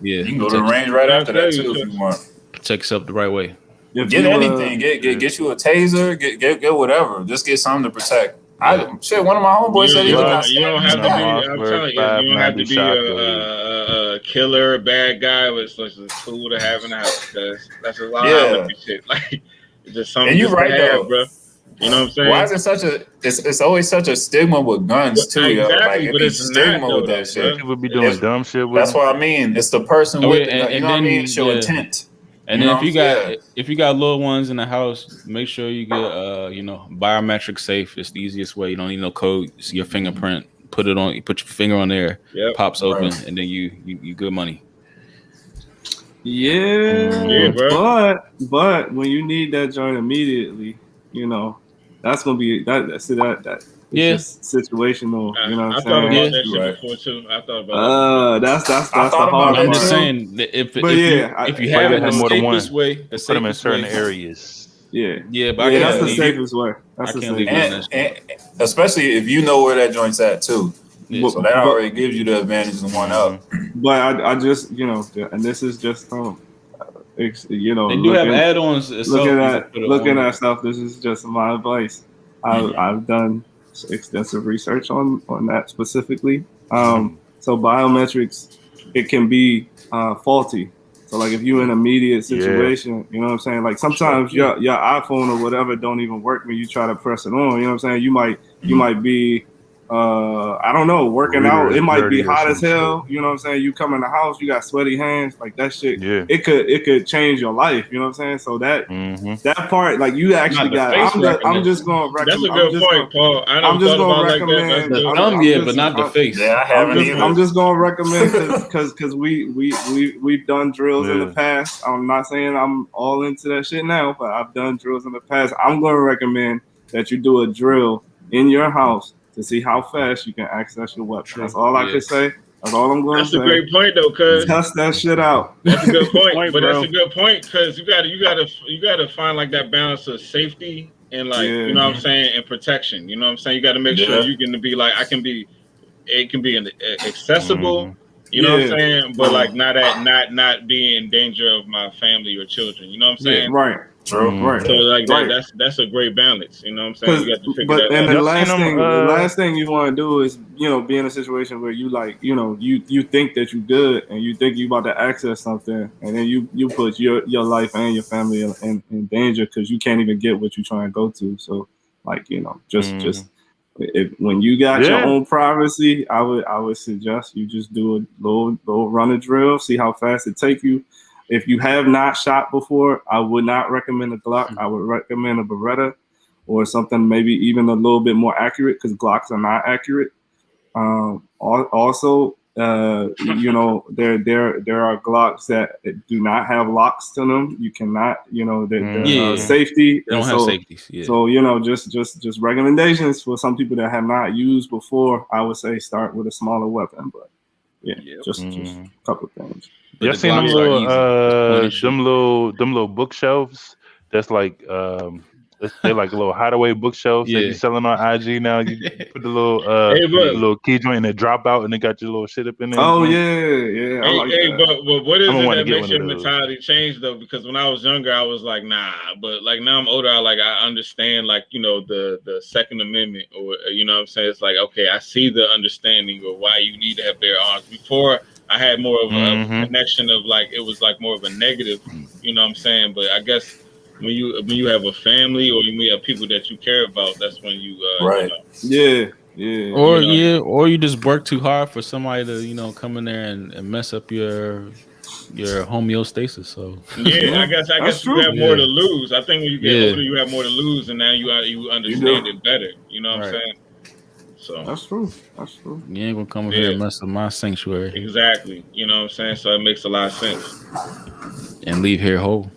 You can go to the range right after that too if you want. Protect yourself the right way. Get anything. Get you a taser. Get whatever. Just get something to protect. One of my homeboys said he was not. You don't have to be. I'm telling you, you don't have to be a killer, a bad guy. But it's just a tool to have in the house because that's a lot of shit. Like it's just something. And you're right though, bro. You know what I'm saying? Why is it such a? It's always such a stigma with guns too. Exactly, yo. Like, but it's stigma not, with that shit. People be doing dumb shit with That's what I mean. It's the person with it. You know what I mean? Show intent. And then if you got little ones in the house, make sure you get biometric safe. It's the easiest way. You don't need no code. It's your fingerprint. Put it on. You put your finger on there. Yep. Pops open, and then you good money. Yeah, bro. but when you need that joint immediately, you know, that's gonna be that. See that it's just situational. You know what I'm I thought saying? about that shit before too. I thought about that's I the thought hard about part. I'm just too. saying that if But if you have Like an they had more than one. escapist way, the Put them in safest certain way. areas. Yeah, but I Yeah, that's can't the leave. safest way. I That's the can't leave safest none of that And shit. especially if you know where that joint's at too. Yeah. So that already gives you the advantage of one up. But I just, you know, and this is just you know, They do have add-ons. looking at stuff. This is just my advice. I've done extensive research on that specifically. So biometrics, it can be faulty. So like if you're in an immediate situation, you know what I'm saying? Like sometimes your iPhone or whatever don't even work when you try to press it on. You know what I'm saying? You might be I don't know, working out. It might be hot as hell. You know what I'm saying? You come in the house, you got sweaty hands, like that shit. Yeah. It could change your life. You know what I'm saying? So that part, like you actually got. I'm just gonna recommend. That's a good point, Paul. I'm just gonna recommend. The thumb, but not the face. Yeah, I haven't either. I'm just gonna recommend because we've done drills in the past. I'm not saying I'm all into that shit now, but I've done drills in the past. I'm gonna recommend that you do a drill in your house to see how fast you can access your weapon. True. That's all I can say. That's all I'm going to say. That's a great point, though, cuz test that shit out. That's a good point, but that's a good point because you gotta find like that balance of safety and like you know what I'm saying, and protection. You know what I'm saying? You got to make sure you can be like it can be accessible. You know what I'm saying? But like not be in danger of my family or children. You know what I'm saying? Right. True. Right. So like that's a great balance. You know what I'm saying? You got to figure that out. And the last thing you want to do is, you know, be in a situation where you like, you know, you think that you're good and you think you about to access something, and then you put your life and your family in danger because you can't even get what you're trying to go to. So like, you know, just when you got your own privacy, I would suggest you just do a little run a drill, see how fast it take you. If you have not shot before, I would not recommend a Glock. I would recommend a Beretta or something maybe even a little bit more accurate because Glocks are not accurate. Also, you know, there are Glocks that do not have locks to them. You cannot, you know, safety. They don't have safeties. Yeah. So, you know, just recommendations for some people that have not used before. I would say start with a smaller weapon, but just a couple of things. Y'all seen them little bookshelves? That's like they're like little hideaway bookshelves that you selling on IG now. You put the little key joint and it drop out and it got your little shit up in there. Oh yeah. I like that. But what is it that makes your mentality change though? Because when I was younger, I was like, nah. But like now I'm older, I understand like, you know, the Second Amendment, or you know what I'm saying? It's like, okay, I see the understanding of why you need to have bear arms. Before I had more of a connection of like it was like more of a negative, you know what I'm saying? But I guess when you have a family or when you have people that you care about, that's when you right. You know, or you just work too hard for somebody to, you know, come in there and mess up your homeostasis. So I guess you have more to lose. I think when you get older, you have more to lose, and now you understand it better. You know what I'm saying? So that's true. You ain't gonna come over here and mess up my sanctuary. Exactly. You know what I'm saying? So it makes a lot of sense. And leave here whole.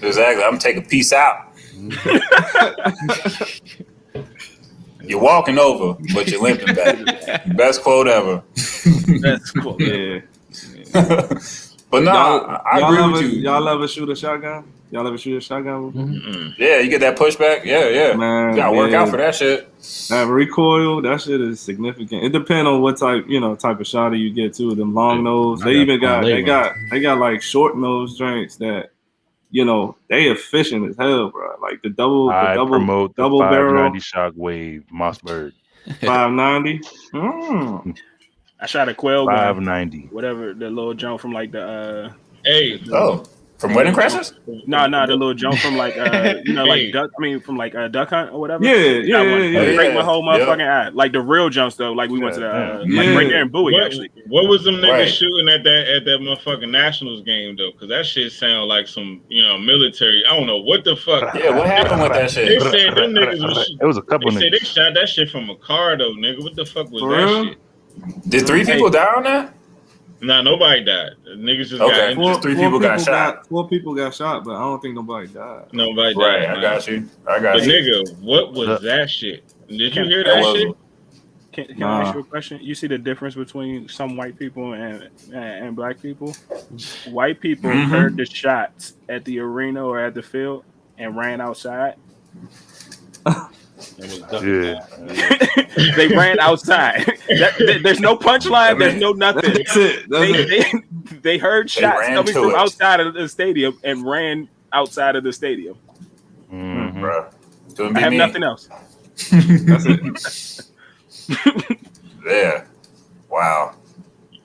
Exactly. I'm taking peace out. You're walking over, but you're limping back. Best quote ever. Best quote. Yeah. But no, I agree with you. Y'all ever shoot a shotgun? Y'all ever shoot a shotgun before? Yeah, you get that pushback. Yeah. Man, you gotta work out for that shit. That recoil, that shit is significant. It depends on what type of shot you get too. Them long nose. They even got like short nose drinks that, you know, they efficient as hell, bro. Like the double promote the double 590 barrel Shockwave Mossberg. 590. I shot a quail gun. 590. Whatever, the little jump from like the from Wedding Crashers? No, the little jump from like you know, like duck. I mean, from like Duck Hunt or whatever. Yeah. Break my whole motherfucking eye. Like the real jumps though. Like we went to the like right there in Bowie actually. What was them niggas shooting at that motherfucking Nationals game though? Because that shit sound like some, you know, military. I don't know what the fuck. Yeah, what happened with that shit? They said them niggas was. It was a couple. They said they shot that shit from a car though, nigga. What the fuck was For that real? shit? Did 3 people die on that? Nah, nobody died. Niggas just Okay. got injured. Three people got shot. 4 people got shot, but I don't think nobody died. Nobody died. Right, I got you. But nigga, what was that shit? Did you hear that shit? Can I ask you a question? You see the difference between some white people and black people? White people heard the shots at the arena or at the field and ran outside. Yeah. They ran outside. There's no punchline. There's no nothing. They heard shots coming from outside of the stadium and ran outside of the stadium. Bro, I have nothing else. That's it. Yeah. Wow.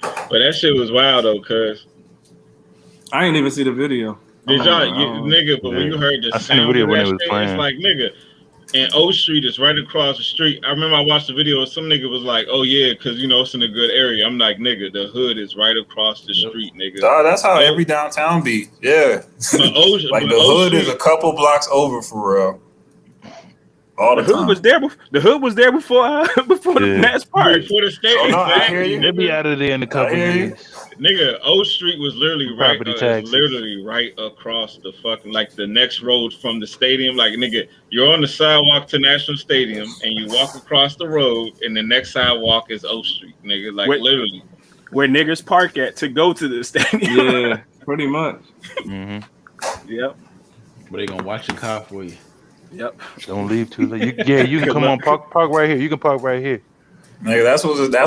But that shit was wild though, cuz. I ain't even see the video. Did y'all, nigga? But when you heard the sound of that shit, it's like, nigga. And O Street is right across the street. I remember I watched the video and some nigga was like, "Oh yeah, because you know it's in a good area." I'm like, "Nigga, the hood is right across the street, nigga." That's how every downtown be. Yeah, like the hood is a couple blocks over for real. All the hood time. was there. The hood was there before the Nats Park. Before the stadium. Oh, no, I hear you. They'll be out of there in a couple years. Nigga, O Street was literally right across the fucking, like the next road from the stadium. Like, nigga, you're on the sidewalk to National Stadium and you walk across the road and the next sidewalk is O Street, nigga. Like, literally. Where niggas park at to go to the stadium. Yeah, pretty much. Yep. But they gonna watch your car for you. Yep. Don't leave too late. You can come on, park right here. You can park right here. Nigga, that's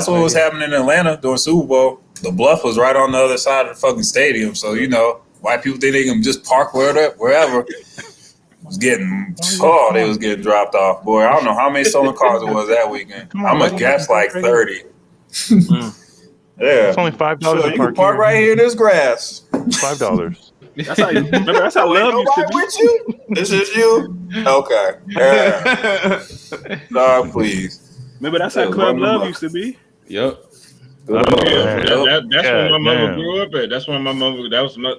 what was happening in Atlanta during Super Bowl. The Bluff was right on the other side of the fucking stadium, so you know white people think they can just park wherever. They was getting dropped off. Boy, I don't know how many stolen cars it was that weekend. I'm gonna guess like 30. Yeah, it's only $5. So you can park right here in this grass. $5. That's how love used to be. With you? This is you? Okay. Yeah. No, please. Remember that's how Club Love used to be. Yep. That's where my mother grew up at. That's where my mother.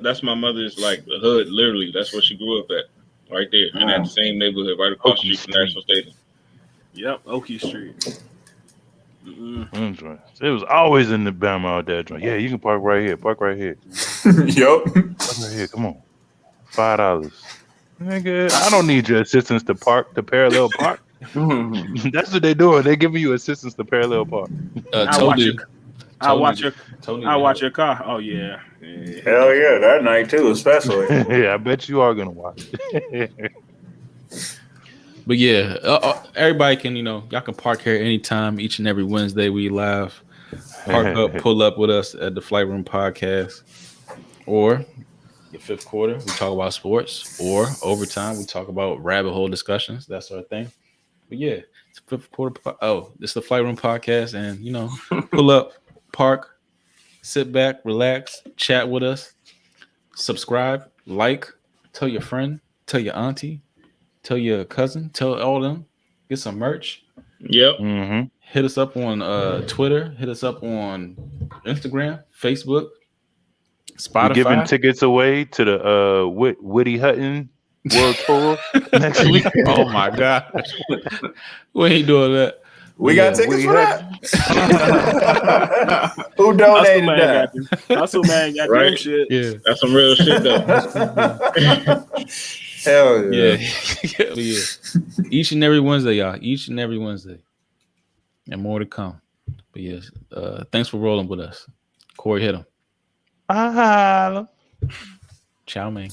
That's my mother's like hood. Literally, that's where she grew up at. Right there in that same neighborhood, right across the street from National Stadium. Yep, Okie Street. It was always in the Bama out there. Yeah, you can park right here. Park right here. Yup. Park right here. Come on. $5. Nigga, I don't need your assistance to parallel park. That's what they doing. They giving you assistance to parallel park. I watch your car. Oh yeah. Hell yeah, that night too, especially. Yeah, I bet you are gonna watch it. But yeah, everybody can, y'all can park here anytime, each and every Wednesday. We live. Park up, pull up with us at the Flight Room Podcast, or the fifth quarter we talk about sports, or overtime we talk about rabbit hole discussions. That's our thing. But yeah, it's the fifth quarter. It's the Flight Room Podcast, and pull up, park, sit back, relax, chat with us, subscribe, like, tell your friend, tell your auntie, tell your cousin, tell all them, get some merch. Yep. Mm-hmm. Hit us up on Twitter, hit us up on Instagram, Facebook, Spotify. We're giving tickets away to the Woody Hutton World Tour next week. Oh my God. We ain't doing that. We got tickets for that? Who donated that? Hustle Man got right. Them shit. Yeah. That's some real shit though. Hell yeah. Yeah. Each and every Wednesday, y'all. Each and every Wednesday. And more to come. But yes, thanks for rolling with us. Corey, hit him. Ciao, man.